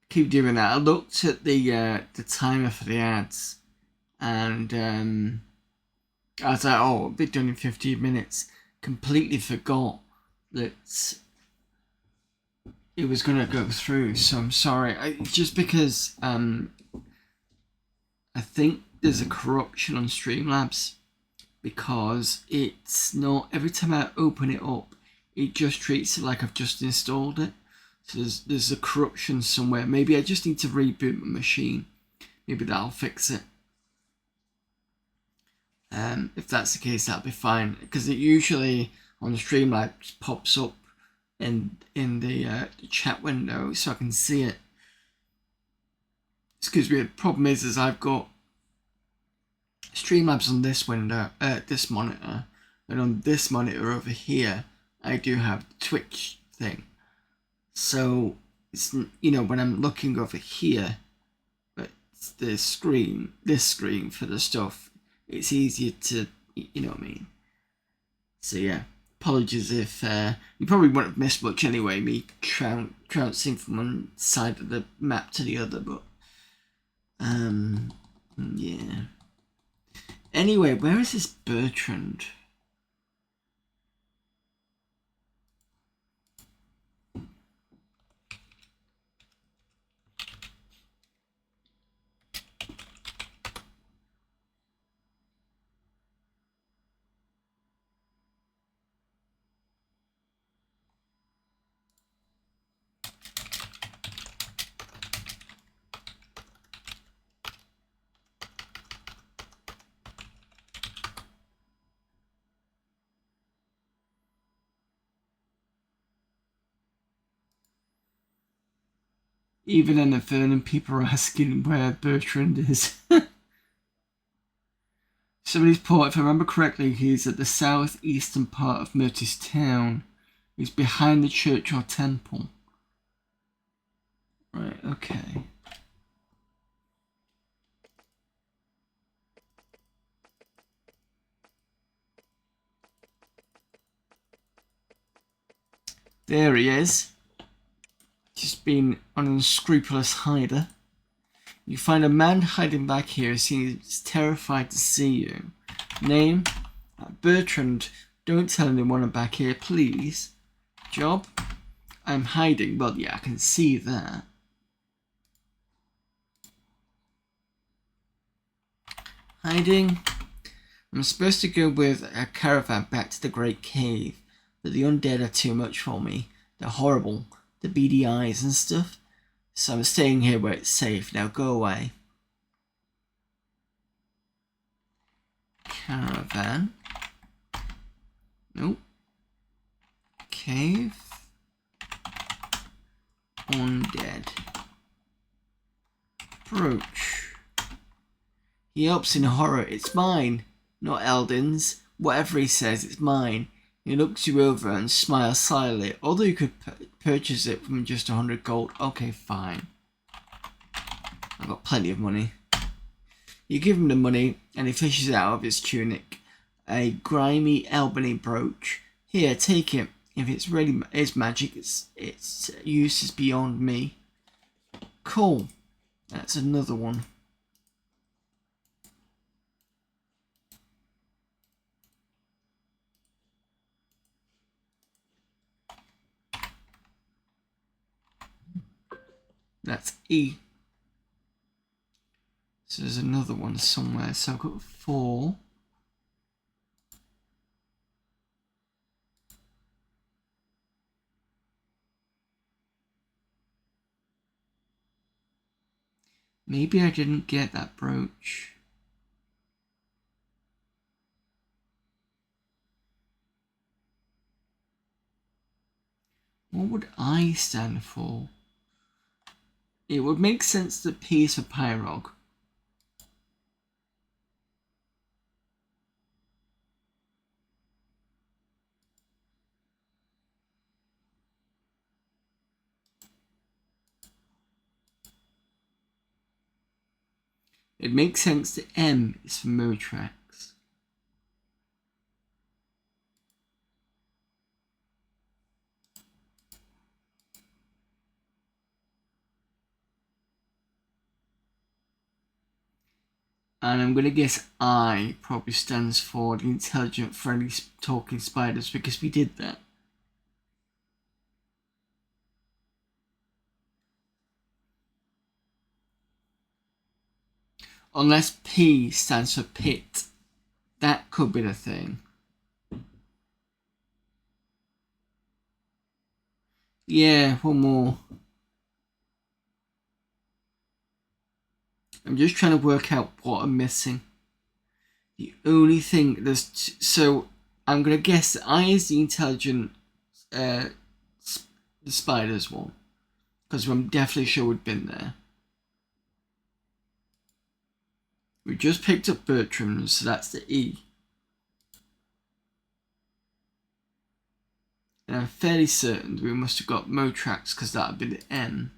Keep doing that. I looked at the timer for the ads, and I was like, oh, it'll be done in 15 minutes. Completely forgot that it was gonna go through, so I'm sorry. Just because I think there's a corruption on Streamlabs, because it's not, every time I open it up, it just treats it like I've just installed it. So there's a corruption somewhere. Maybe I just need to reboot my machine. Maybe that'll fix it. If that's the case, that'll be fine, because it usually on Streamlabs pops up in the chat window, so I can see it. Excuse me. The problem is I've got Streamlabs on this window, this monitor, and on this monitor over here, I do have the Twitch thing. So it's, you know, when I'm looking over here, but this screen for the stuff, it's easier to, you know what I mean. So yeah, apologies if you probably wouldn't have missed much anyway, me trouncing from one side of the map to the other, but yeah. Anyway, where is this Bertrand? Even in Inferno, people are asking where Bertrand is. Somebody's put, if I remember correctly, he's at the southeastern part of Murtis town. He's behind the church or temple. Right, okay. There he is. Just been an unscrupulous hider. You find a man hiding back here. He seems terrified to see you. Name? Bertrand. Don't tell anyone I'm back here, please. Job? I'm hiding. Well, yeah, I can see that. Hiding? I'm supposed to go with a caravan back to the Great Cave, but the undead are too much for me. They're horrible. The beady eyes and stuff. So I'm staying here where it's safe. Now go away. Caravan. Nope. Cave. Undead. Brooch. He helps in horror. It's mine. Not Eldon's. Whatever he says, it's mine. He looks you over and smiles slyly. Although you could purchase it from just 100 gold. Okay, fine. I've got plenty of money. You give him the money and he fishes out of his tunic a grimy ebony brooch. Here, take it. If it's really is magic, its use is beyond me. Cool. That's another one. That's E. So there's another one somewhere. So I've got 4. Maybe I didn't get that brooch. What would I stand for? It would make sense that P is for Pyrog. It makes sense that M is for Motrax. And I'm gonna guess I probably stands for the intelligent, friendly, talking spiders, because we did that. Unless P stands for pit. That could be the thing. Yeah, one more. I'm just trying to work out what I'm missing. The only thing so I'm gonna guess that I is the intelligent, the spiders one, because I'm definitely sure we've been there. We just picked up Bertram's, so that's the E. And I'm fairly certain we must have got Motrax, because that would be the N.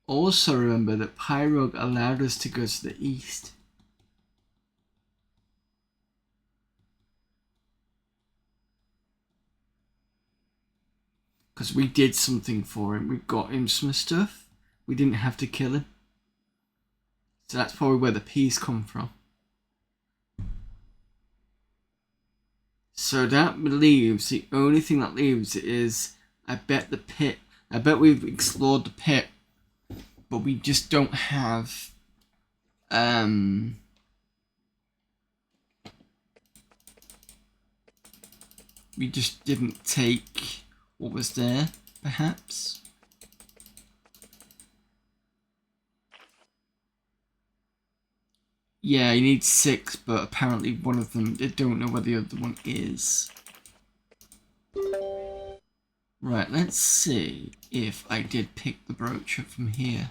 Also remember that Pyrogue allowed us to go to the east. Because we did something for him. We got him some stuff. We didn't have to kill him. So that's probably where the P's come from. So that leaves, the only thing that leaves is, I bet the pit. I bet we've explored the pit, but we just don't have, we just didn't take what was there, perhaps. Yeah, you need 6, but apparently one of them, they don't know where the other one is. Right, let's see if I did pick the brooch up from here.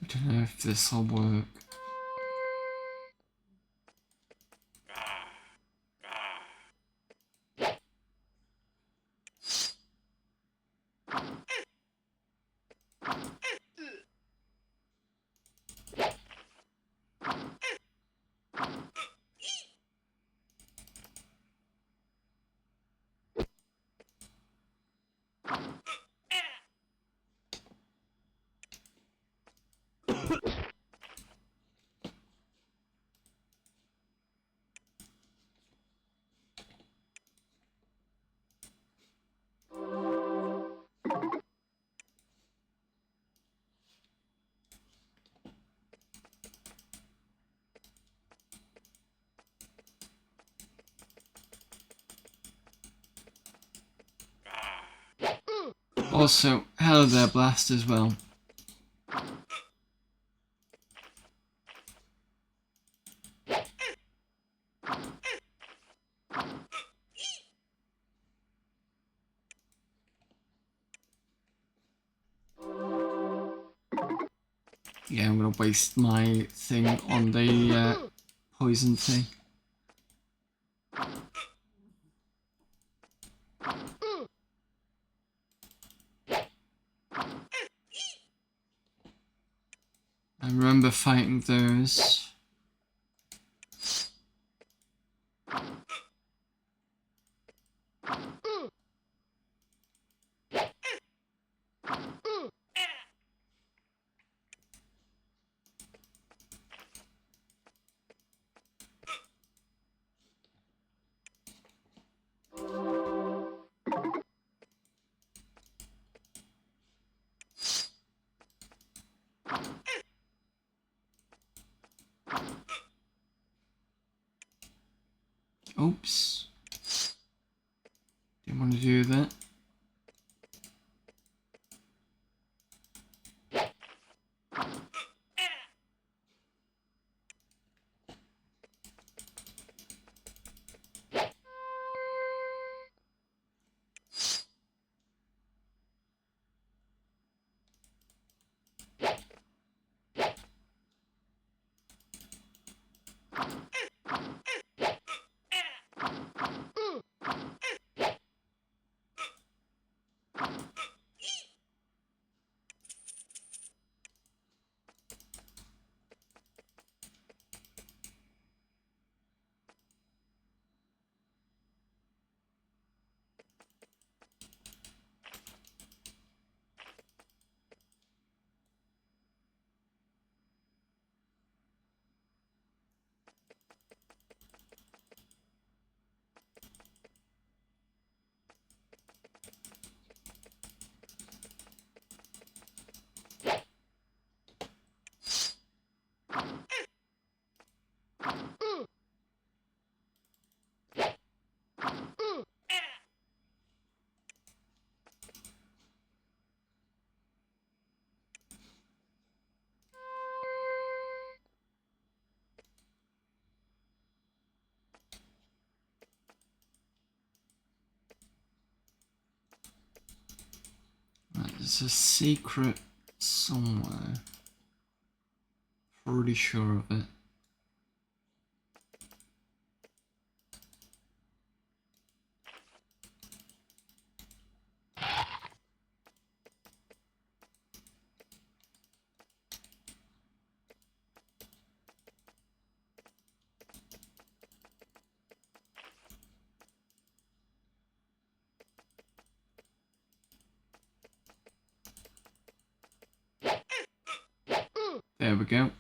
I don't know if this will work. Also, hello there, Blast, as well. Yeah, I'm gonna waste my thing on the poison thing. I remember fighting those. Oops. Didn't want to do that. There's a secret somewhere. Pretty sure of it. There we go.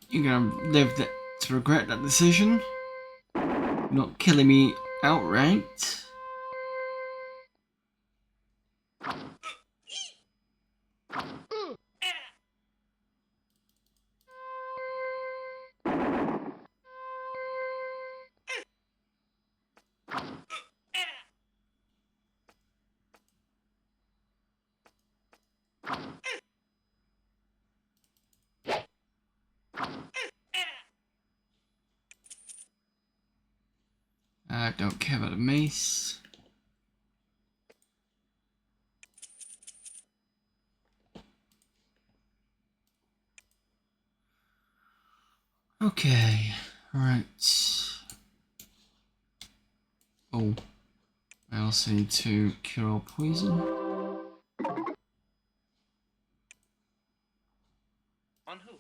You're gonna live to regret that decision. Not killing me outright. I don't care about a mace. Okay, right. Oh, I also need to cure all poison. On who?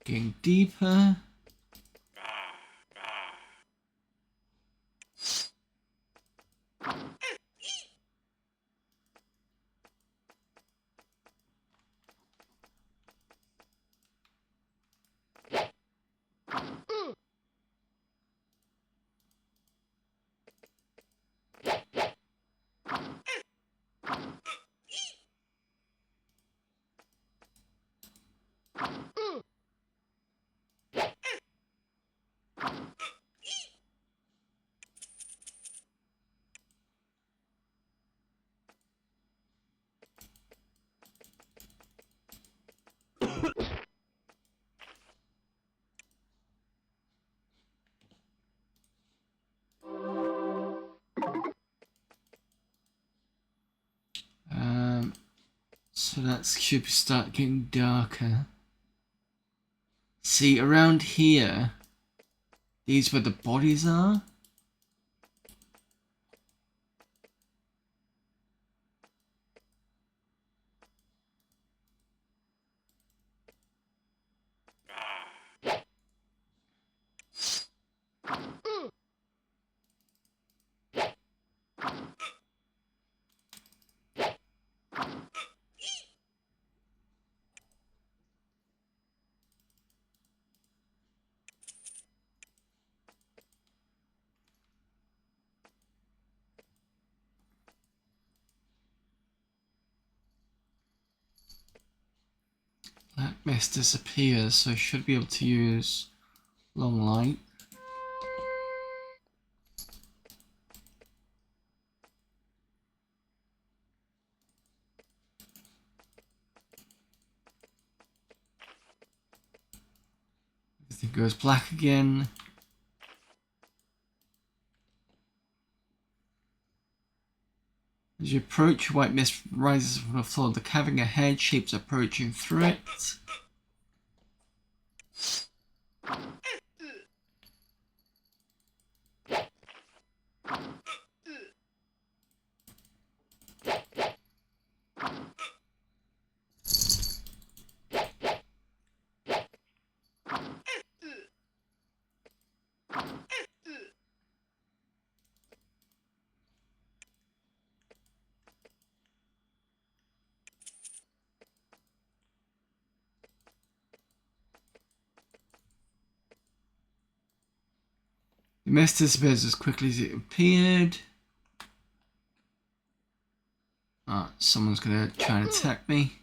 Getting deeper. So that should start getting darker. See, around here, these where the bodies are. That mist disappears, so I should be able to use long light. Everything goes black again. As you approach, white mist rises from the floor of the cavern ahead, shapes approaching through it. The mist disappears as quickly as it appeared. Ah, someone's gonna try and attack me.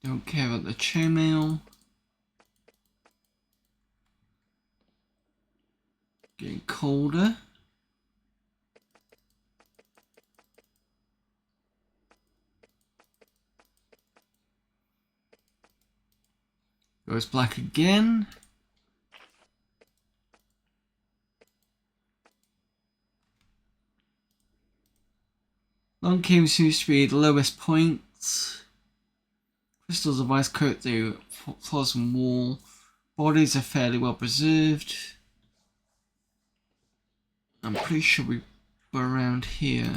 Don't care about the chainmail. Getting colder. Goes black again. Long cave seems to be the lowest point. Crystals of ice coat the floors and wall. Bodies are fairly well preserved. I'm pretty sure we were around here.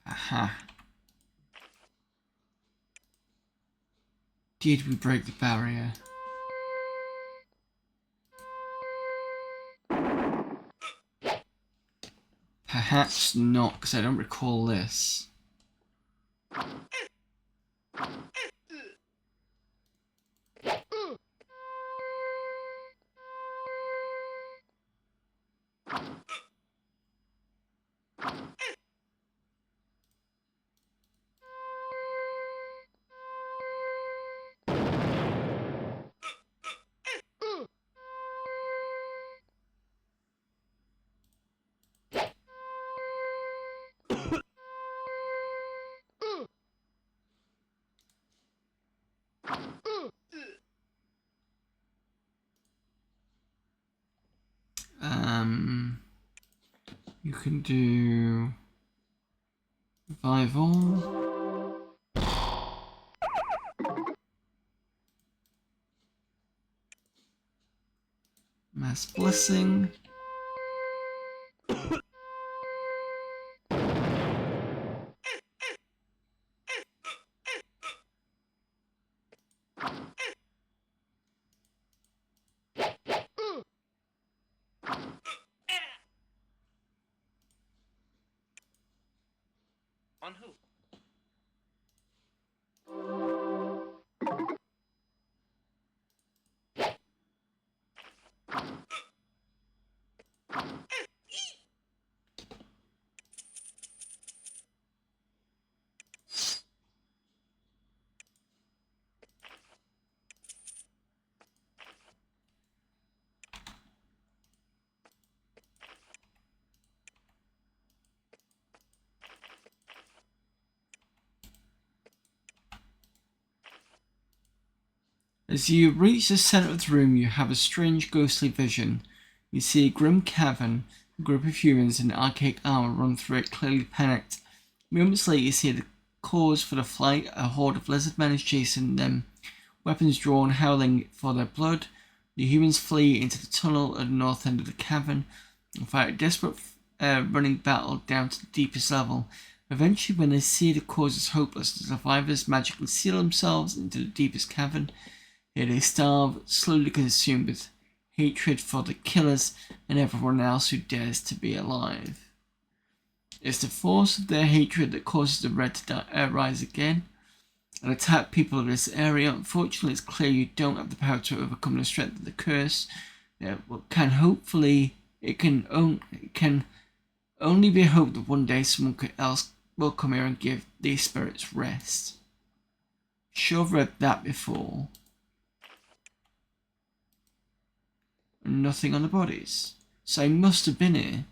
Aha. Did we break the barrier? Perhaps not, because I don't recall this. You can do revival, mass blessing, On who? As you reach the centre of the room, you have a strange ghostly vision. You see a grim cavern, a group of humans in archaic armour run through it, clearly panicked. Moments later, you see the cause for the flight. A horde of lizard men is chasing them, weapons drawn, howling for their blood. The humans flee into the tunnel at the north end of the cavern and fight a desperate running battle down to the deepest level. Eventually, when they see the cause is hopeless, the survivors magically seal themselves into the deepest cavern. Here they starve, slowly consumed with hatred for the killers and everyone else who dares to be alive. It's the force of their hatred that causes the red to rise again and attack people of this area. Unfortunately, it's clear you don't have the power to overcome the strength of the curse. It can only be hoped that one day someone else will come here and give these spirits rest. Sure, I've read that before. Nothing on the bodies. So I must have been here.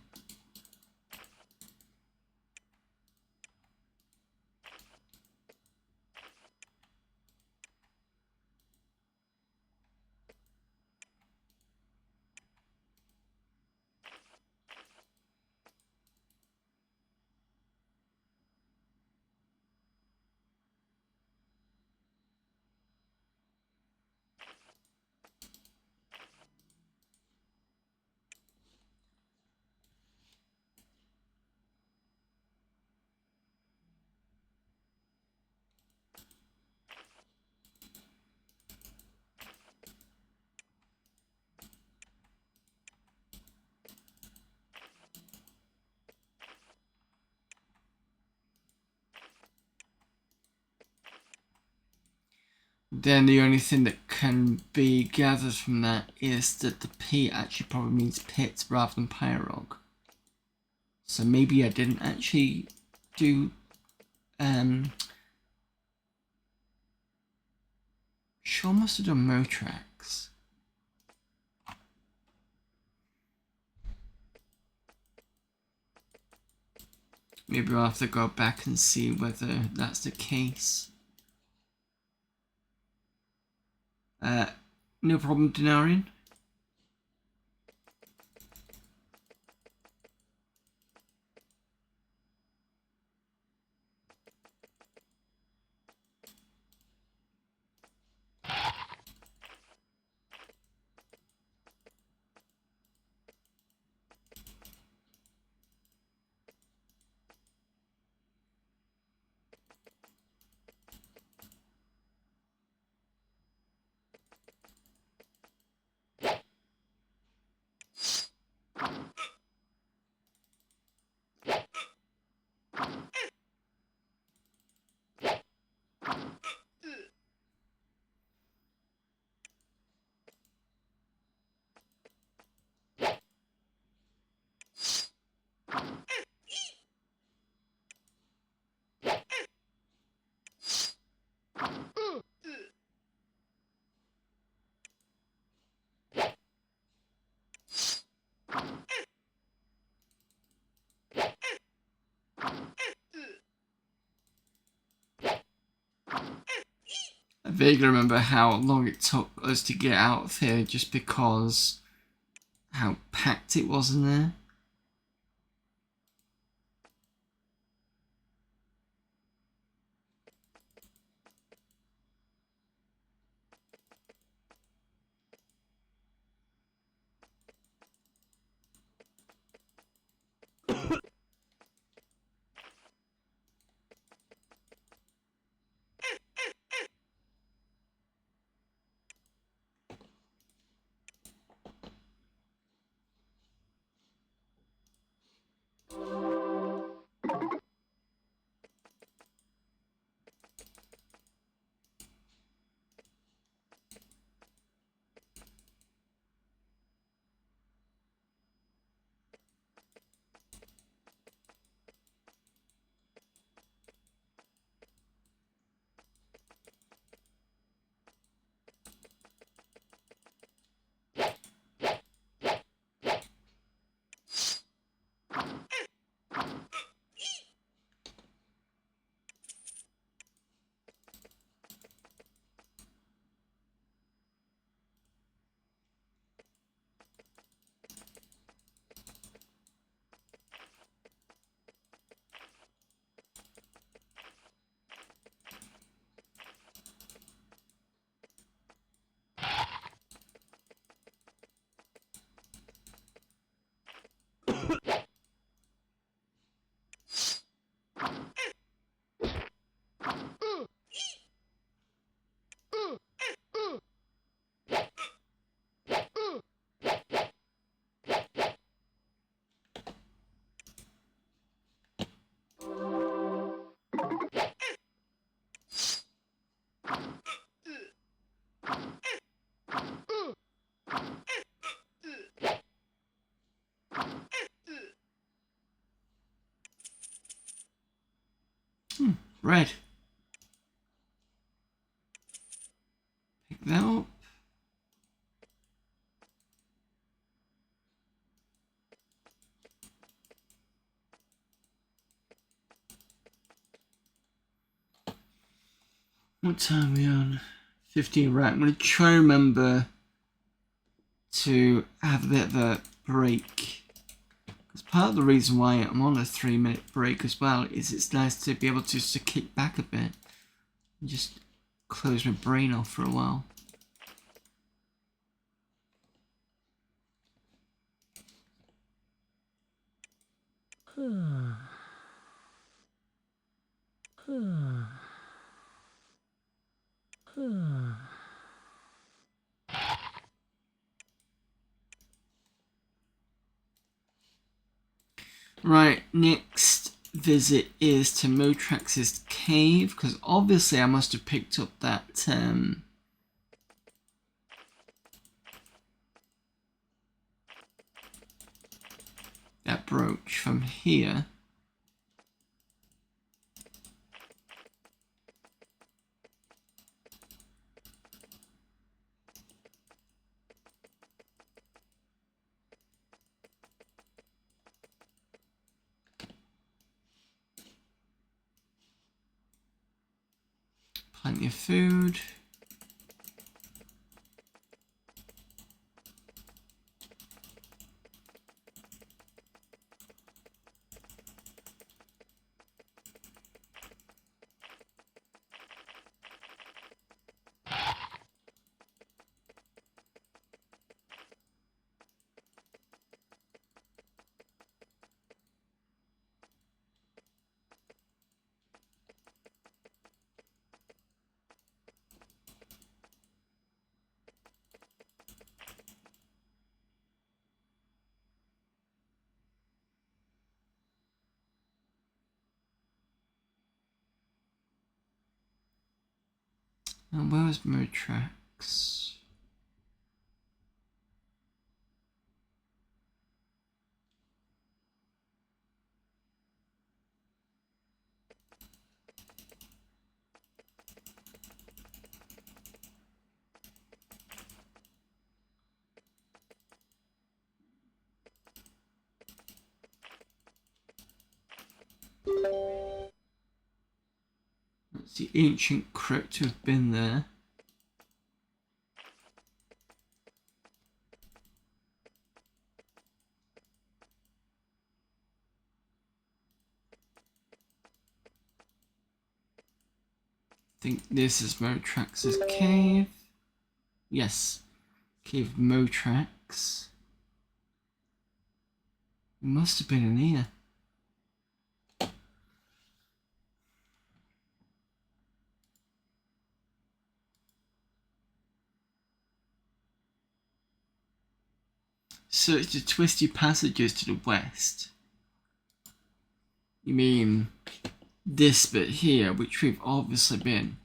Then the only thing that can be gathered from that is that the P actually probably means pit rather than Pyrog. So maybe I didn't actually do sure must have done Motrax. Maybe I'll have to go back and see whether that's the case. No problem, Denarian. I vaguely remember how long it took us to get out of here just because how packed it was in there. Red. Pick that up. What time are we on? 15, right. I'm going to try and remember to have a bit of a break. Because part of the reason why I'm on a 3-minute break as well is it's nice to be able to just to kick back a bit and just close my brain off for a while. Right, next visit is to Motrax's cave, because obviously I must have picked up that that brooch from here. Plenty of food. And where was Motrax? That's the ancient crypt to have been there. I think this is Motrax's cave. Yes, Cave of Motrax. It must have been in here. Search the twisty passages to the west. You mean this bit here, which we've obviously been.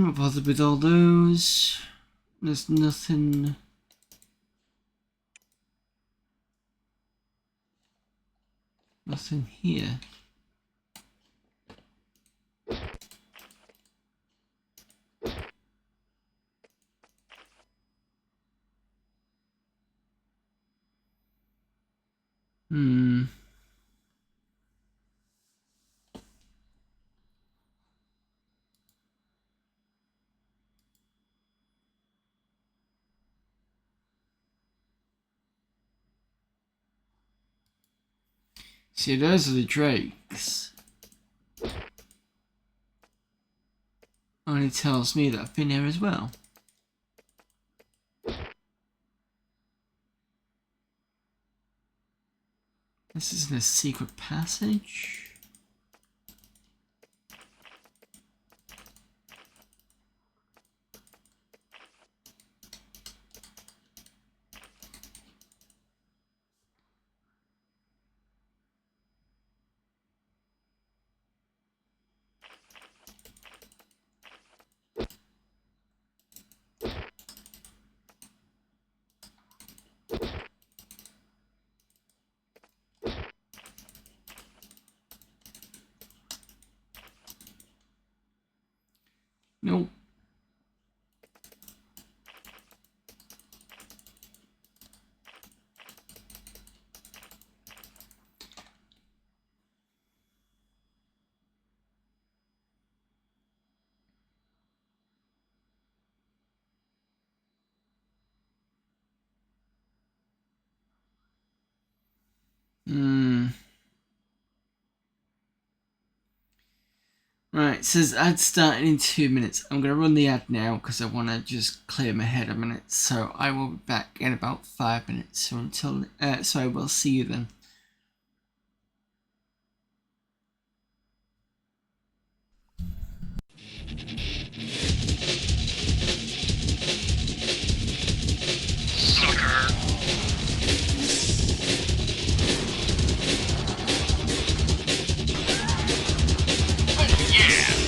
I'm not bothered with all those. There's nothing. Nothing here. See, those are the drakes. Only tells me that I've been here as well. This isn't a secret passage. Nope. Right, it says ad starting in 2 minutes. I'm going to run the ad now because I want to just clear my head a minute. So I will be back in about 5 minutes. So until, so I will see you then. Sucker. Oh yeah.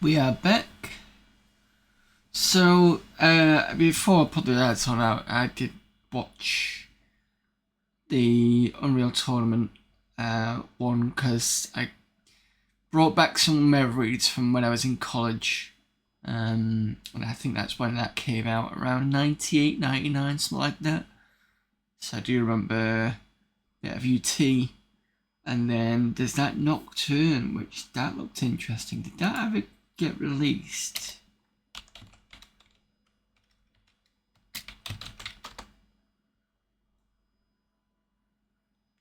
We are back. So, before I put the ads on out, I did watch the Unreal Tournament one because I brought back some memories from when I was in college. And I think that's when that came out, around 98, 99, something like that. So I do remember a bit of UT. And then there's that Nocturne, which that looked interesting. Did that ever get released?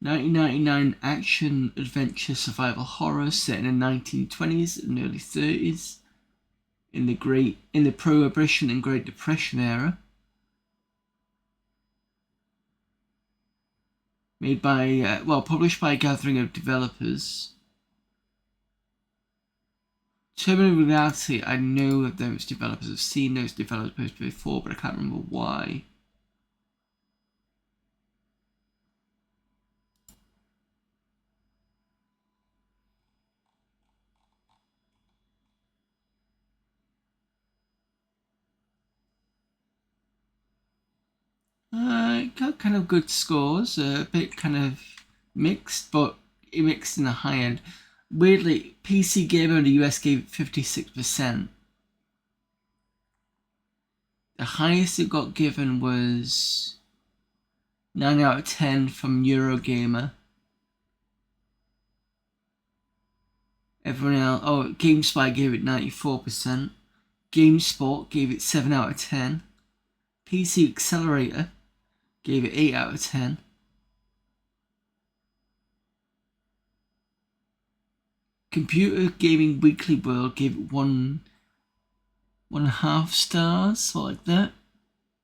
"1999 action adventure survival horror set in the 1920s and early 30s in the Prohibition and Great Depression era. Made by published by a gathering of developers. Terminal Reality, I know of those developers. I've seen those developers before, but I can't remember why. It got kind of good scores, a bit kind of mixed, but it mixed in the high end. Weirdly, PC Gamer in the US gave it 56%. The highest it got given was 9 out of 10 from Eurogamer. Everyone else, GameSpy gave it 94%. GameSpot gave it 7 out of 10. PC Accelerator gave it 8 out of 10. Computer Gaming Weekly World gave it 1.5 stars, something like that.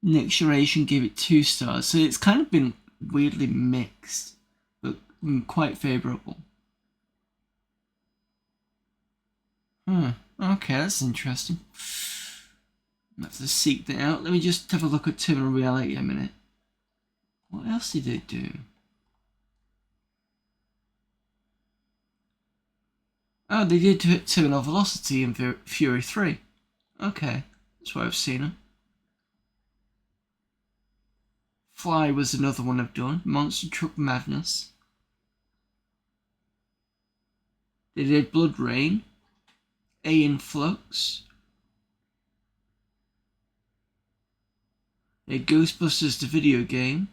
Next Generation gave it 2 stars. So it's kind of been weirdly mixed, but quite favourable. Okay, that's interesting. I have to seek that out. Let me just have a look at Terminal Reality a minute. What else did they do? Oh, they did Terminal Velocity in Fury 3. Okay, that's where I've seen them. Fly was another one I've done. Monster Truck Madness. They did Blood Rain. A Influx. They did Ghostbusters the video game.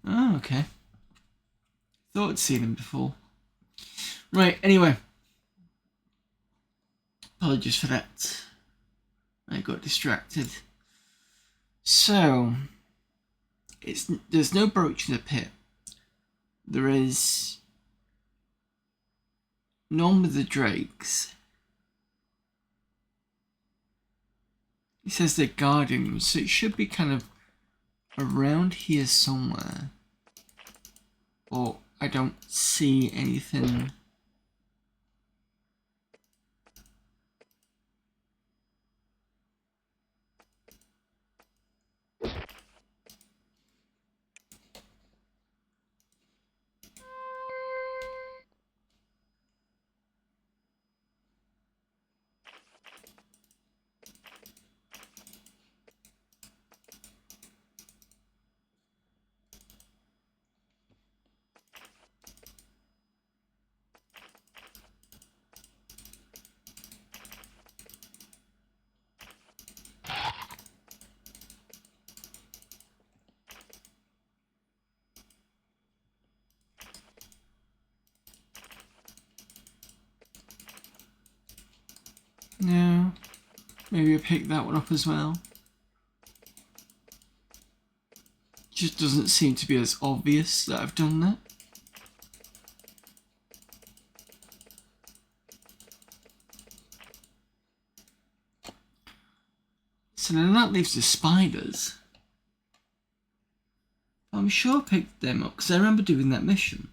Oh, okay. Thought I'd seen him before. Right, anyway. Apologies for that. I got distracted. So, there's no Broach in the Pit. There is none with the Drakes. It says they're guarding them, so it should be kind of around here somewhere. Or I don't see anything. No. Maybe I pick that one up as well. Just doesn't seem to be as obvious that I've done that. So then that leaves the spiders. I'm sure I picked them up because I remember doing that mission.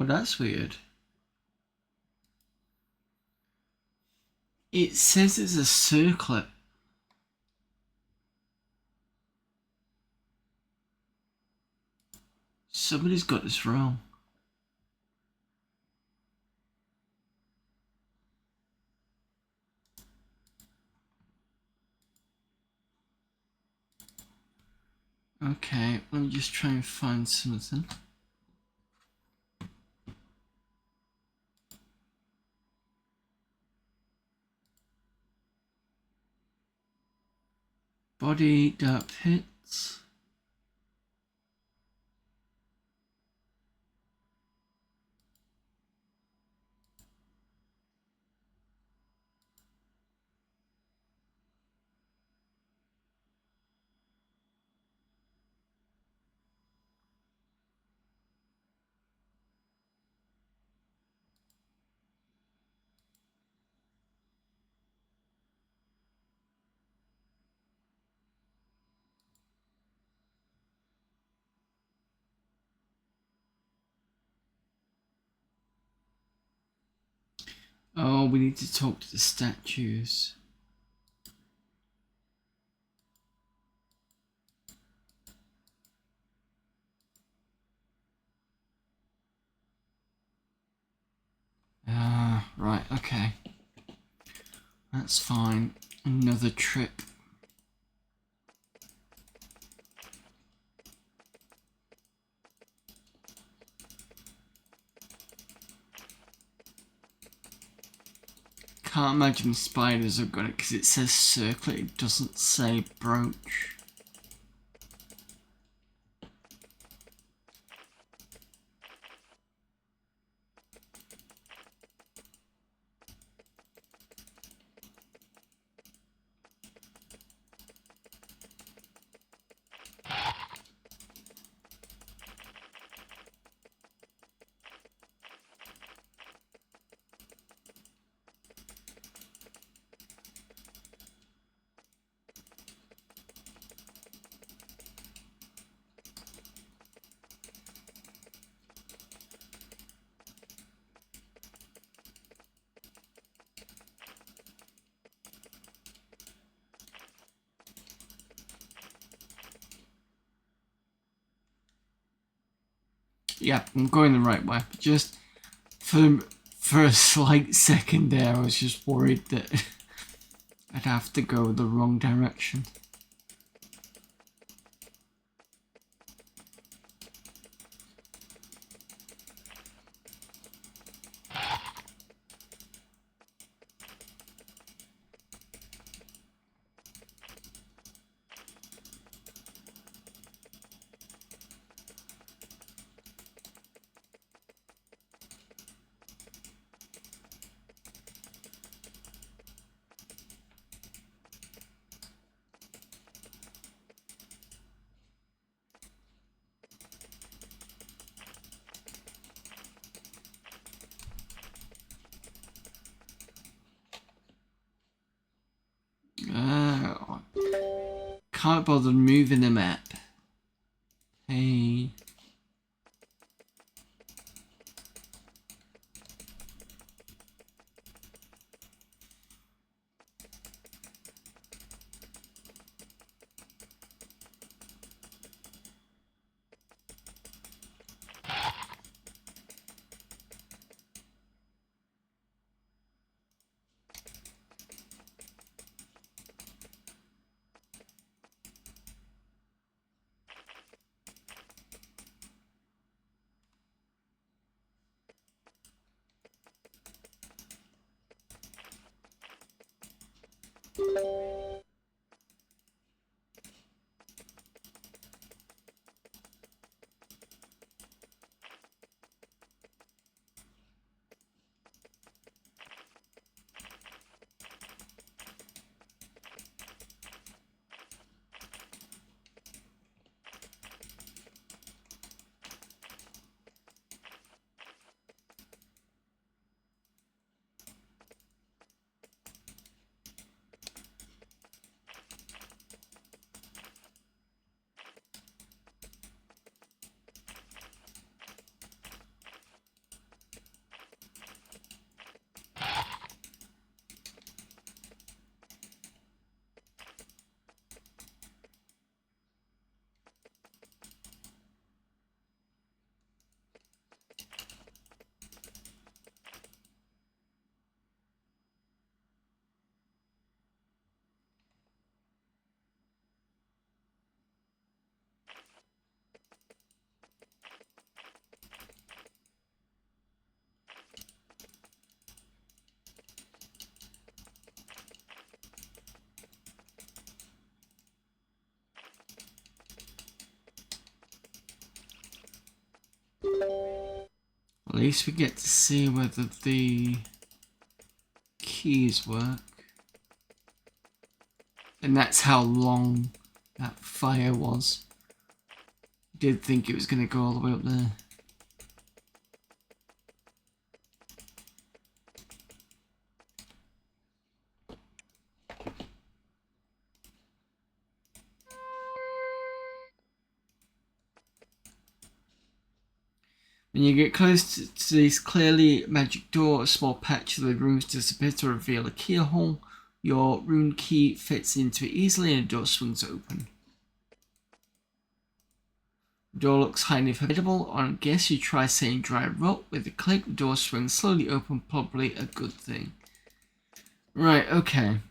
that's weird. It says it's a circlet. Somebody's got this wrong. Okay, let me just try and find something. Body, dark pits. Oh, we need to talk to the statues. Right, okay. That's fine. Another trip. Can't imagine spiders have got it because it says circlet, it doesn't say brooch. Yeah, I'm going the right way. Just for a slight second there, I was just worried that I'd have to go the wrong direction. Can't bother moving the map. Hey. least we get to see whether the keys work. And that's how long that fire was. Did think it was going to go all the way up there. When you get close to this clearly magic door, a small patch of the rooms disappears to reveal a keyhole. Your rune key fits into it easily and the door swings open. The door looks highly formidable. On guess you try saying dry rot. With a click, the door swings slowly open, probably a good thing. Right, okay.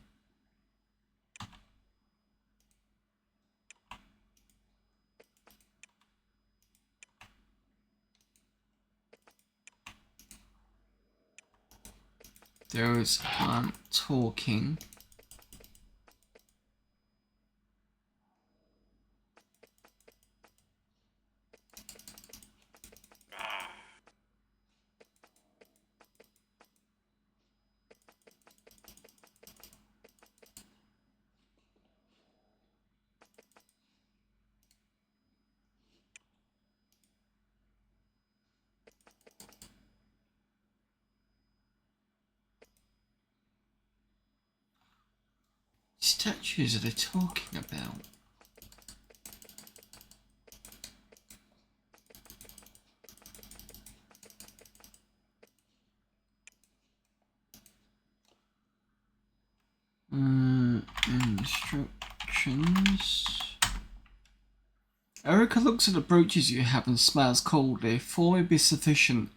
Those aren't talking. Statues are they talking about? Instructions. Erica looks at the brooches you have and smiles coldly. 4 may be sufficient.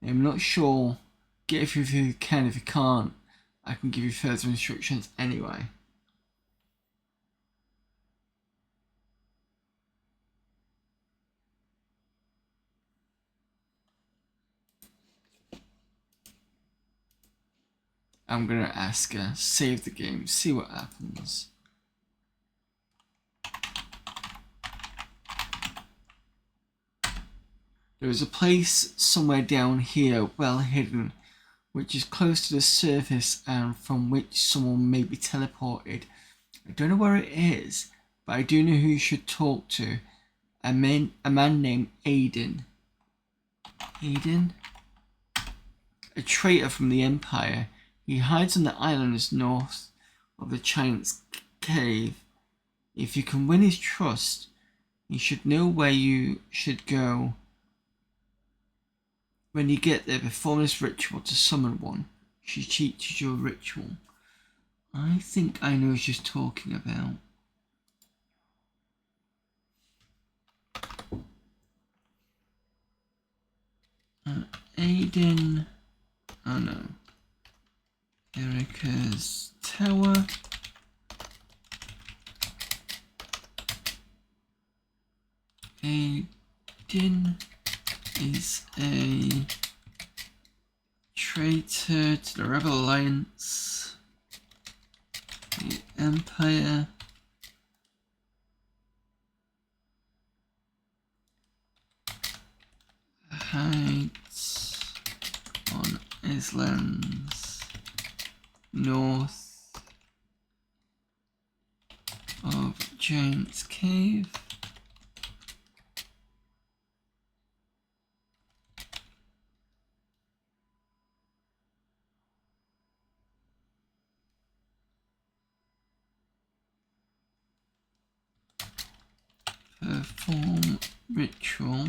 I'm not sure. Get if you can. If you can't, I can give you further instructions anyway. I'm gonna ask her, save the game, see what happens. There is a place somewhere down here, well hidden, which is close to the surface and from which someone may be teleported. I don't know where it is, but I do know who you should talk to. A man named Aiden. Aiden? A traitor from the Empire. He hides on the islands north of the Giant's Cave. If you can win his trust, you should know where you should go. When you get there, perform this ritual to summon one. She teaches you a ritual. I think I know what she's talking about. Aiden. Oh no. Erica's tower. Aiden is a traitor to the Rebel Alliance, the Empire. Hides on islands north of Giant's Cave. Perform ritual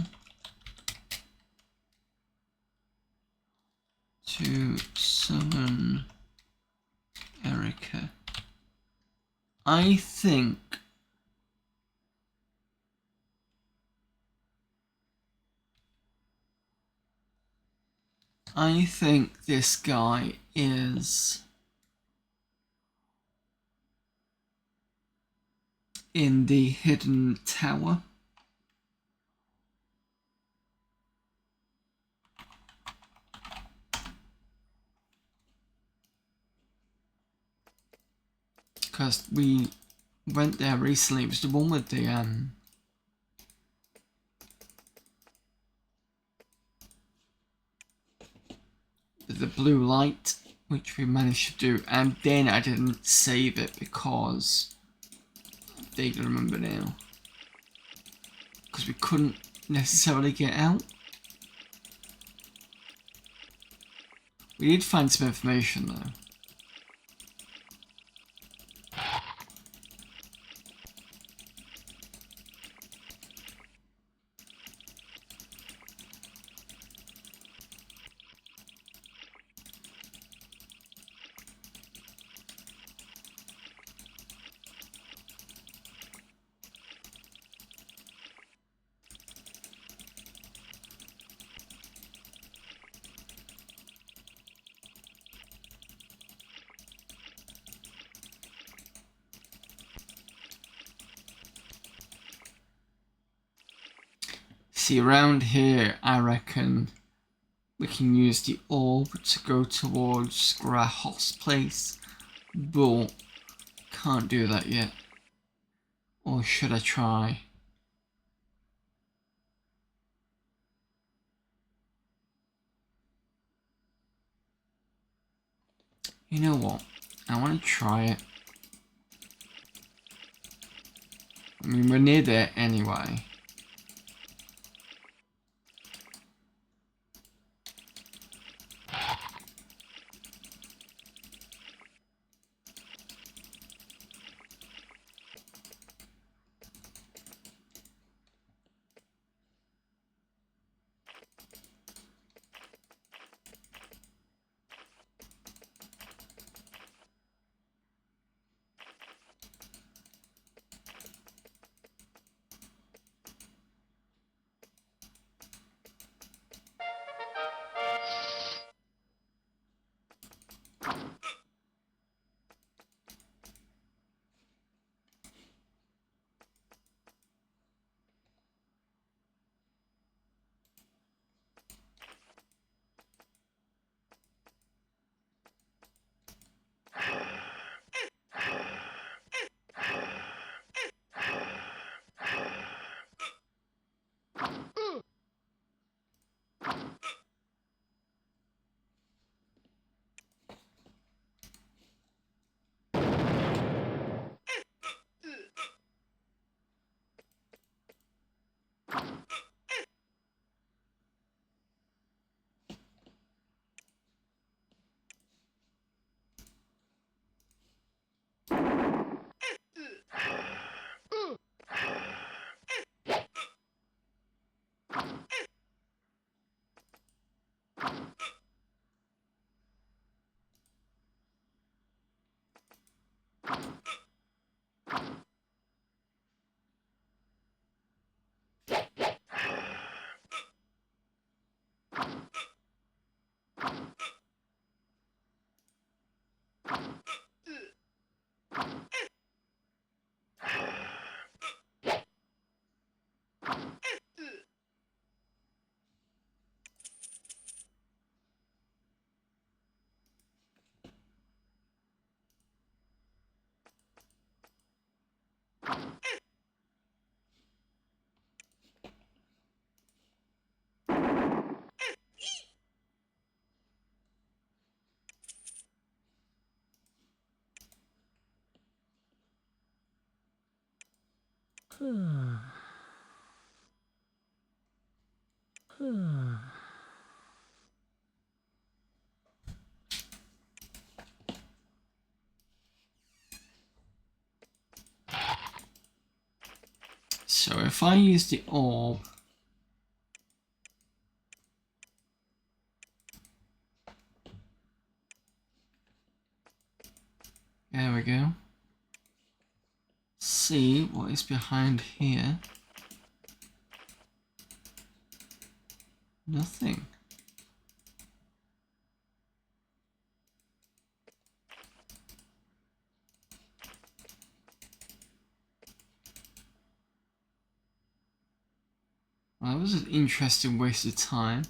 to summon Erica. I think this guy is in the hidden tower. Because we went there recently. It was the one with the the blue light, which we managed to do, and then I didn't save it because I vaguely remember now. Because we couldn't necessarily get out. We did find some information though. See, around here, I reckon we can use the orb to go towards Grahos place, but can't do that yet. Or should I try? You know what? I want to try it. I mean, we're near there anyway. So if I use the orb, there we go. See what is behind here. Nothing. Well, that was an interesting waste of time.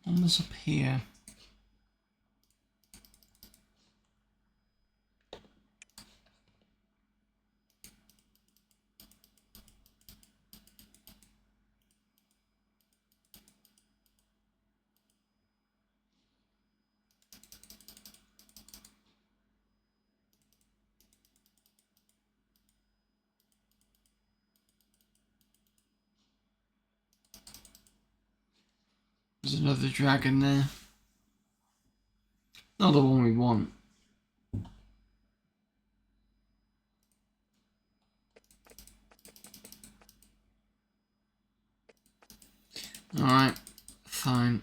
Almost up here. There's another dragon there. Not the one we want. Alright, fine.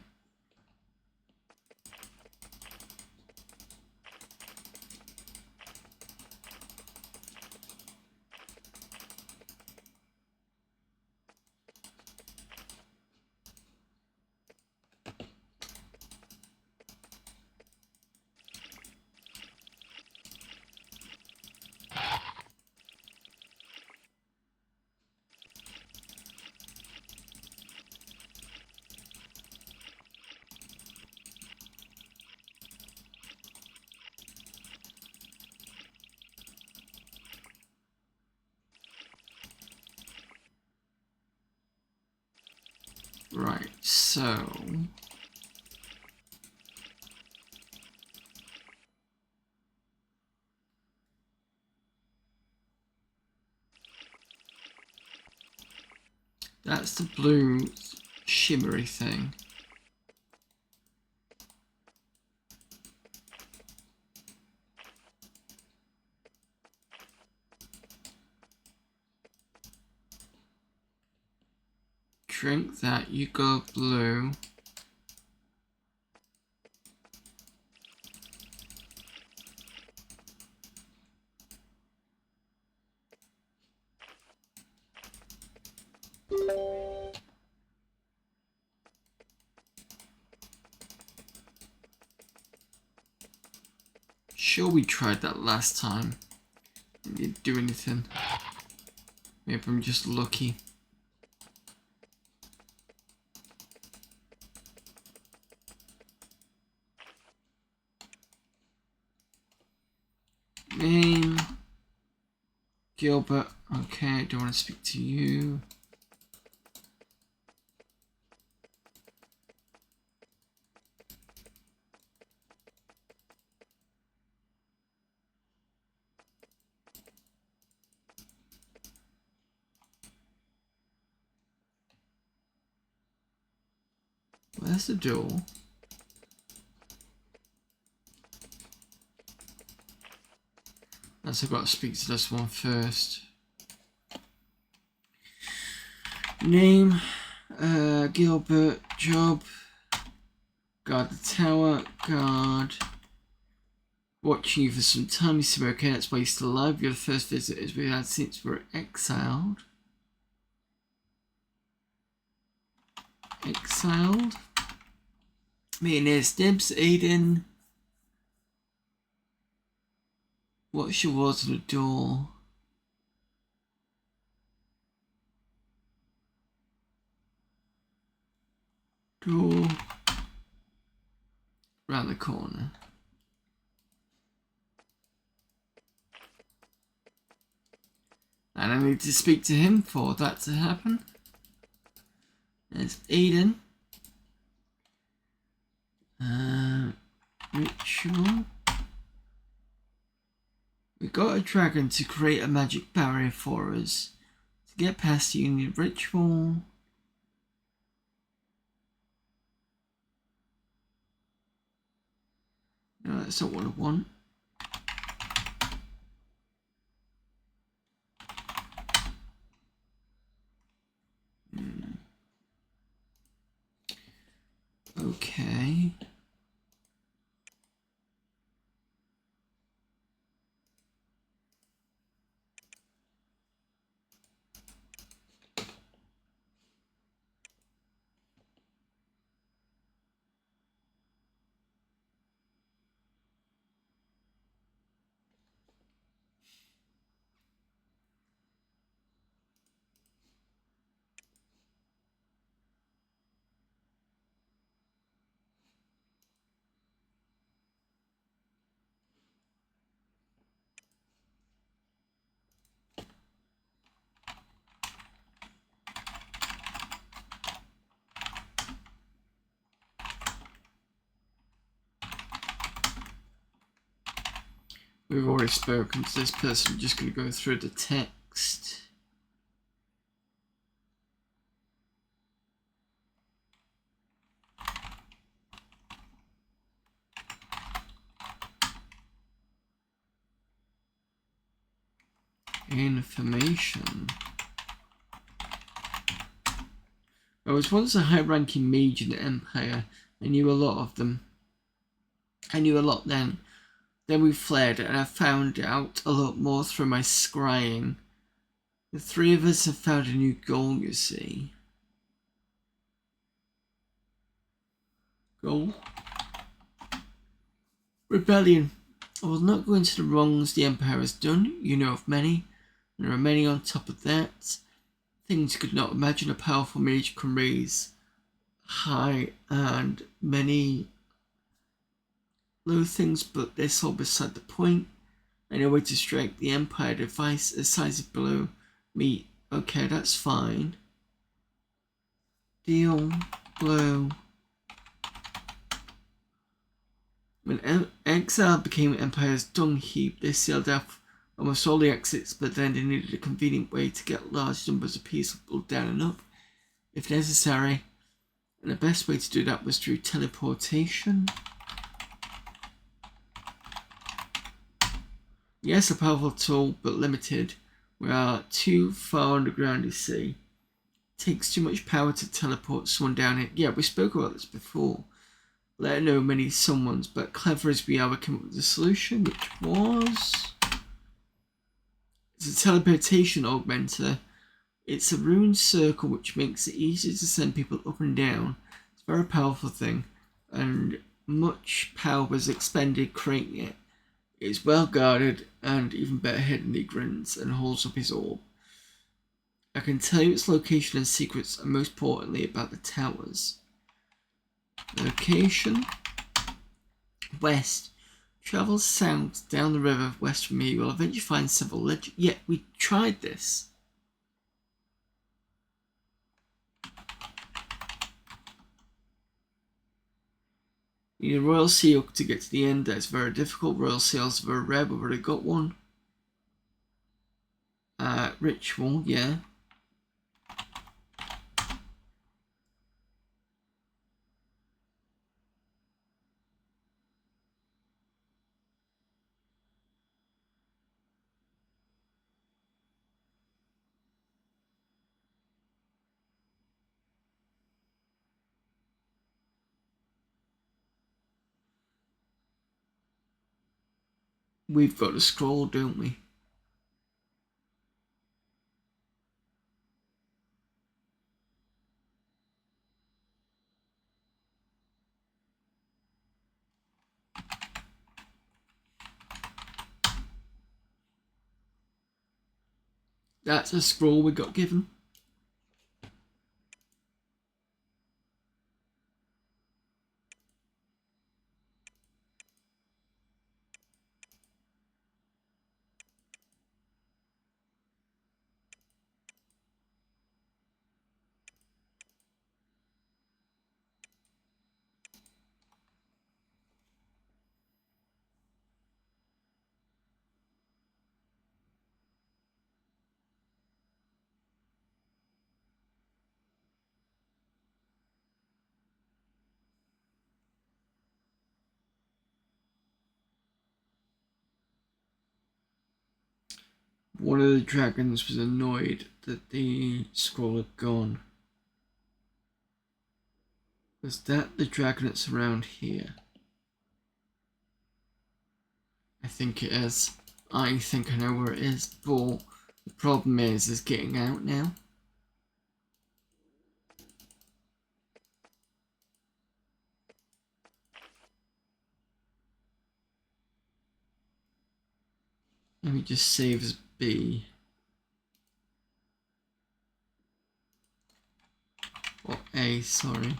Right, so that's the blue shimmery thing. Drink that, you go blue. Sure, we tried that last time. It didn't do anything. Maybe I'm just lucky. Name Gilbert. Okay, I don't want to speak to you. Where's the door? I've got to speak to this one first. Name, Gilbert, job, guard the tower, guard. Watching you for some time, you seem okay, that's why you're still alive. You're the first visitors we've had since we're exiled. Exiled. Me and there's Dibs, Aiden. What's your words on the door? Door. Round the corner. And I need to speak to him for that to happen. There's Aiden. Ritual. We got a dragon to create a magic barrier for us. To get past you need ritual. No, that's not what I want. Okay. We've already spoken to this person. I'm just going to go through the text. Information. I was once a high-ranking mage in the Empire. I knew a lot of them. I knew a lot then. Then we fled, and I found out a lot more through my scrying. The three of us have found a new goal, you see. Goal? Rebellion. I will not go into the wrongs the Empire has done. You know of many. And there are many on top of that. Things you could not imagine a powerful mage can raise high, and many low things, but that's all beside the point. I know where to strike the Empire device a size below me. Okay, that's fine. Deal. Blow. When Exile became Empire's dung heap, they sealed off almost all the exits, but then they needed a convenient way to get large numbers of people down and up, if necessary. And the best way to do that was through teleportation. Yes, a powerful tool, but limited. We are too far underground, you see. It takes too much power to teleport someone down here. Yeah, we spoke about this before. Let her know many someones, but clever as we are, we came up with a solution, which was... It's a teleportation augmenter. It's a rune circle which makes it easier to send people up and down. It's a very powerful thing, and much power was expended creating it. It's well guarded, and even better hidden, he grins and holds up his orb. I can tell you its location and secrets, and most importantly about the towers. Location. West. Travel south down the river west from here. You will eventually find several legends. Yeah, we tried this. You need a royal seal to get to the end. That is very difficult. Royal seals are very rare. We've already got one. Ritual, yeah. We've got a scroll, don't we? That's a scroll we got given. One of the dragons was annoyed that the scroll had gone. Was that the dragon that's around here? I think it is. I think I know where it is, but the problem is getting out now. Let me just save as B. Or A, sorry.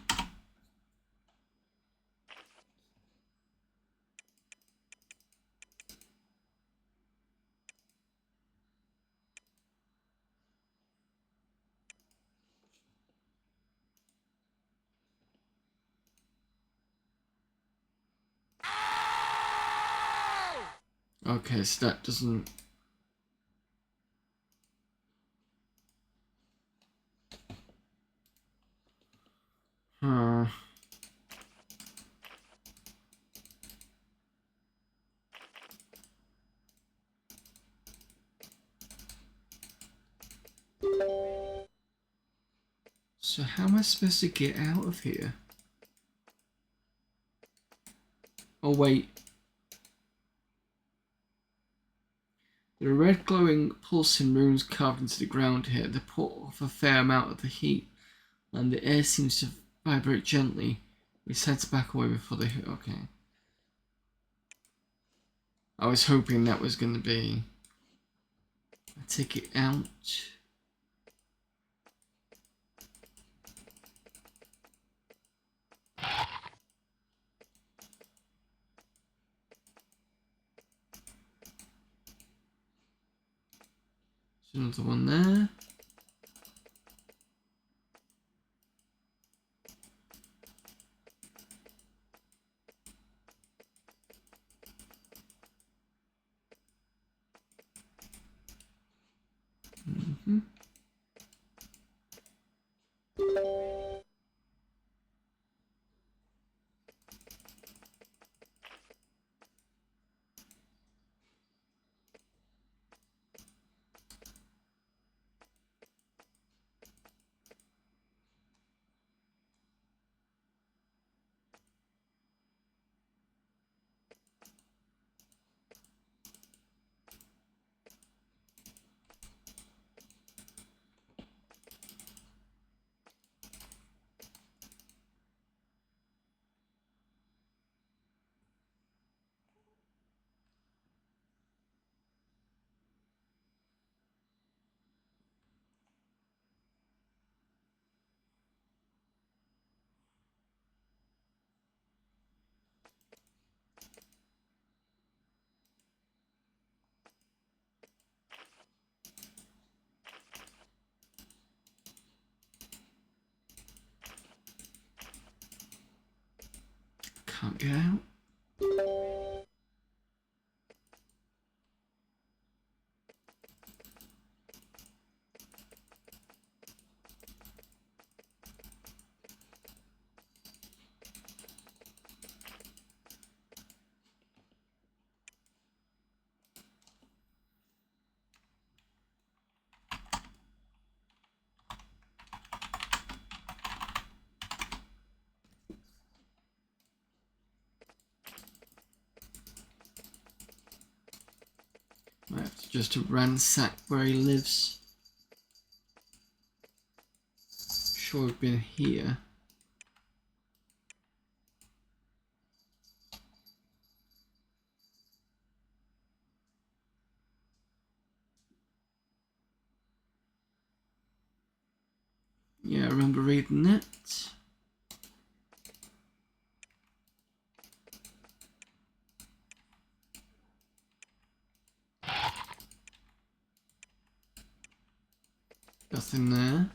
Okay, so that doesn't... So how am I supposed to get out of here? Oh wait. There are red glowing pulsing runes carved into the ground here. They put off a fair amount of the heat, and the air seems to vibrate gently. We set back away before they hit. Okay. I was hoping that was going to be a ticket out. There's another one there. Can't get out. I have to just ransack where he lives. Sure, we've been here. Yeah, I remember reading it. Nothing there.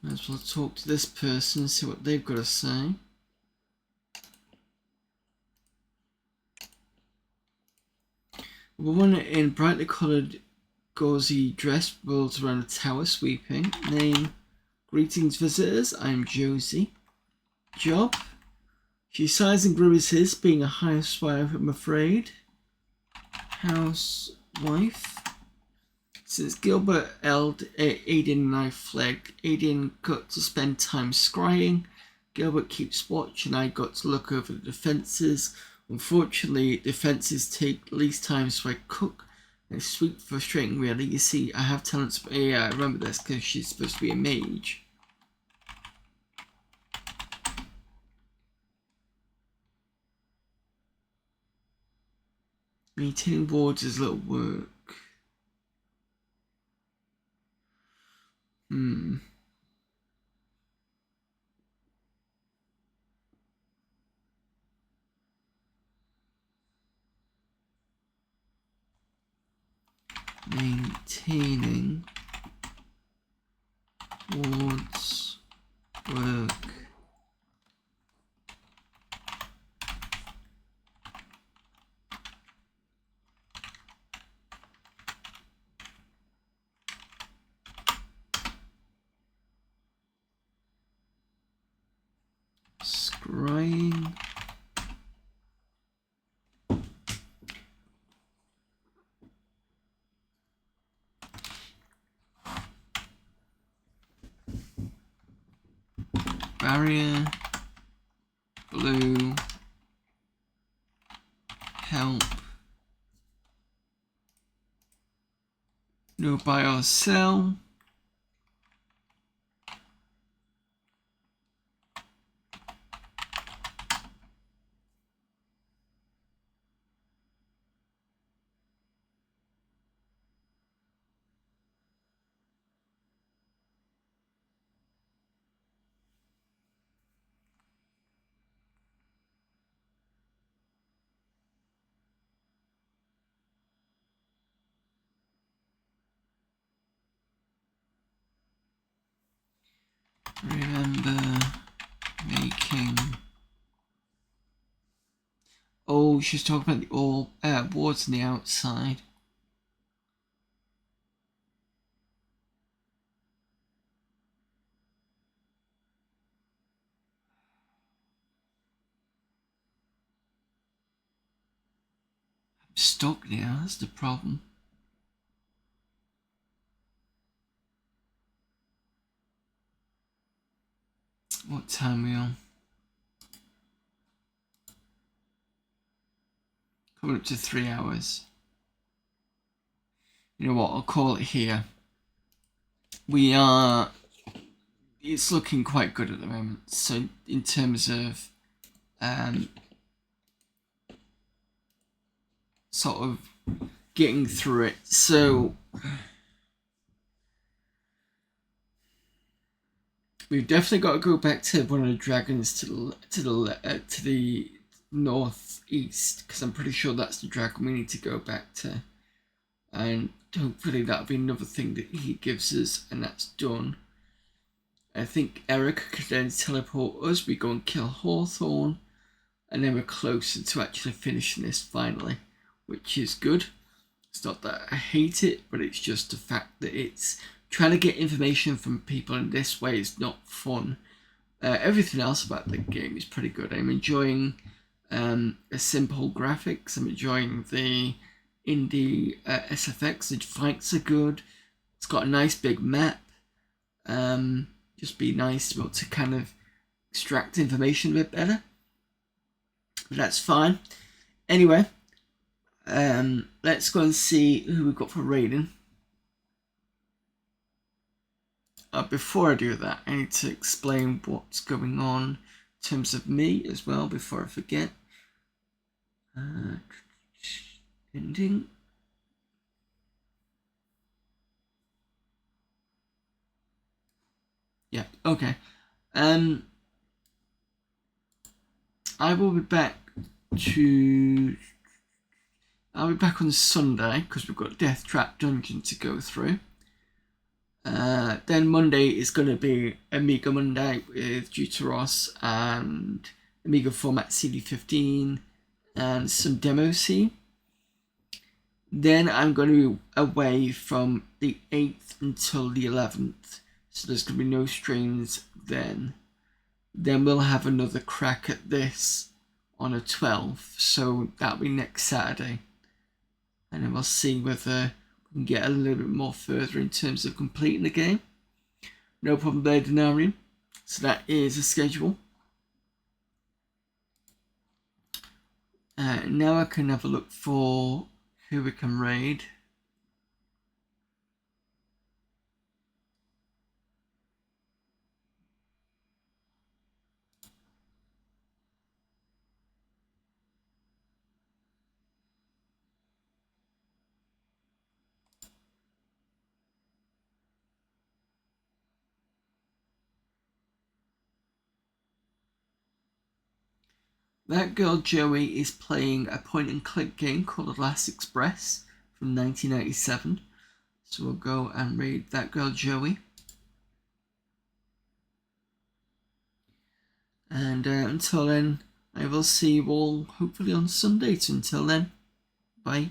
Might as well talk to this person and see what they've got to say. A woman in brightly coloured gauzy dress rolls around a tower sweeping. Name: greetings visitors, I'm Josie. Job: she sighs and grimaces, being a housewife, I'm afraid. Housewife: since Gilbert, Aiden and I fled, Aiden got to spend time scrying. Gilbert keeps watch and I got to look over the defences. Unfortunately, defences take least time, so I cook. And it's sweet frustrating, really. You see, I have talents, but yeah, I remember this because she's supposed to be a mage. Maintaining wards is little work. maintaining wards work scrying barrier blue help no buy or sell remember making oh she's talking about the all wards on the outside. I'm stuck now, that's the problem. What time are we on? Coming up to 3 hours. You know what, I'll call it here. It's looking quite good at the moment. So in terms of sort of getting through it. So we've definitely got to go back to one of the dragons to the northeast, because I'm pretty sure that's the dragon we need to go back to, and hopefully that'll be another thing that he gives us, and that's done. I think Eric could then teleport us. We go and kill Hawthorne, and then we're closer to actually finishing this finally, which is good. It's not that I hate it, but it's just the fact that it's trying to get information from people in this way is not fun. Everything else about the game is pretty good. I'm enjoying a simple graphics. I'm enjoying the indie SFX. The fights are good. It's got a nice big map. Just be nice to be able to kind of extract information a bit better. But that's fine. Anyway, let's go and see who we've got for raiding. Before I do that, I need to explain what's going on in terms of me as well before I forget. Ending. Yeah, okay. I will be back I'll be back on Sunday because we've got Death Trap Dungeon to go through. Then Monday is going to be Amiga Monday with Deuteros and Amiga Format CD15 and some demo scene. Then I'm going to be away from the 8th until the 11th, so there's going to be no streams then. Then we'll have another crack at this on a 12th, so that'll be next Saturday. And then we'll see whether we can get a little bit more further in terms of completing the game. No problem there, Denarium. So that is a schedule. Now I can have a look for who we can raid. That girl Joey is playing a point and click game called The Last Express from 1997. So we'll go and read That Girl Joey. And until then, I will see you all hopefully on Sunday. Until then, bye.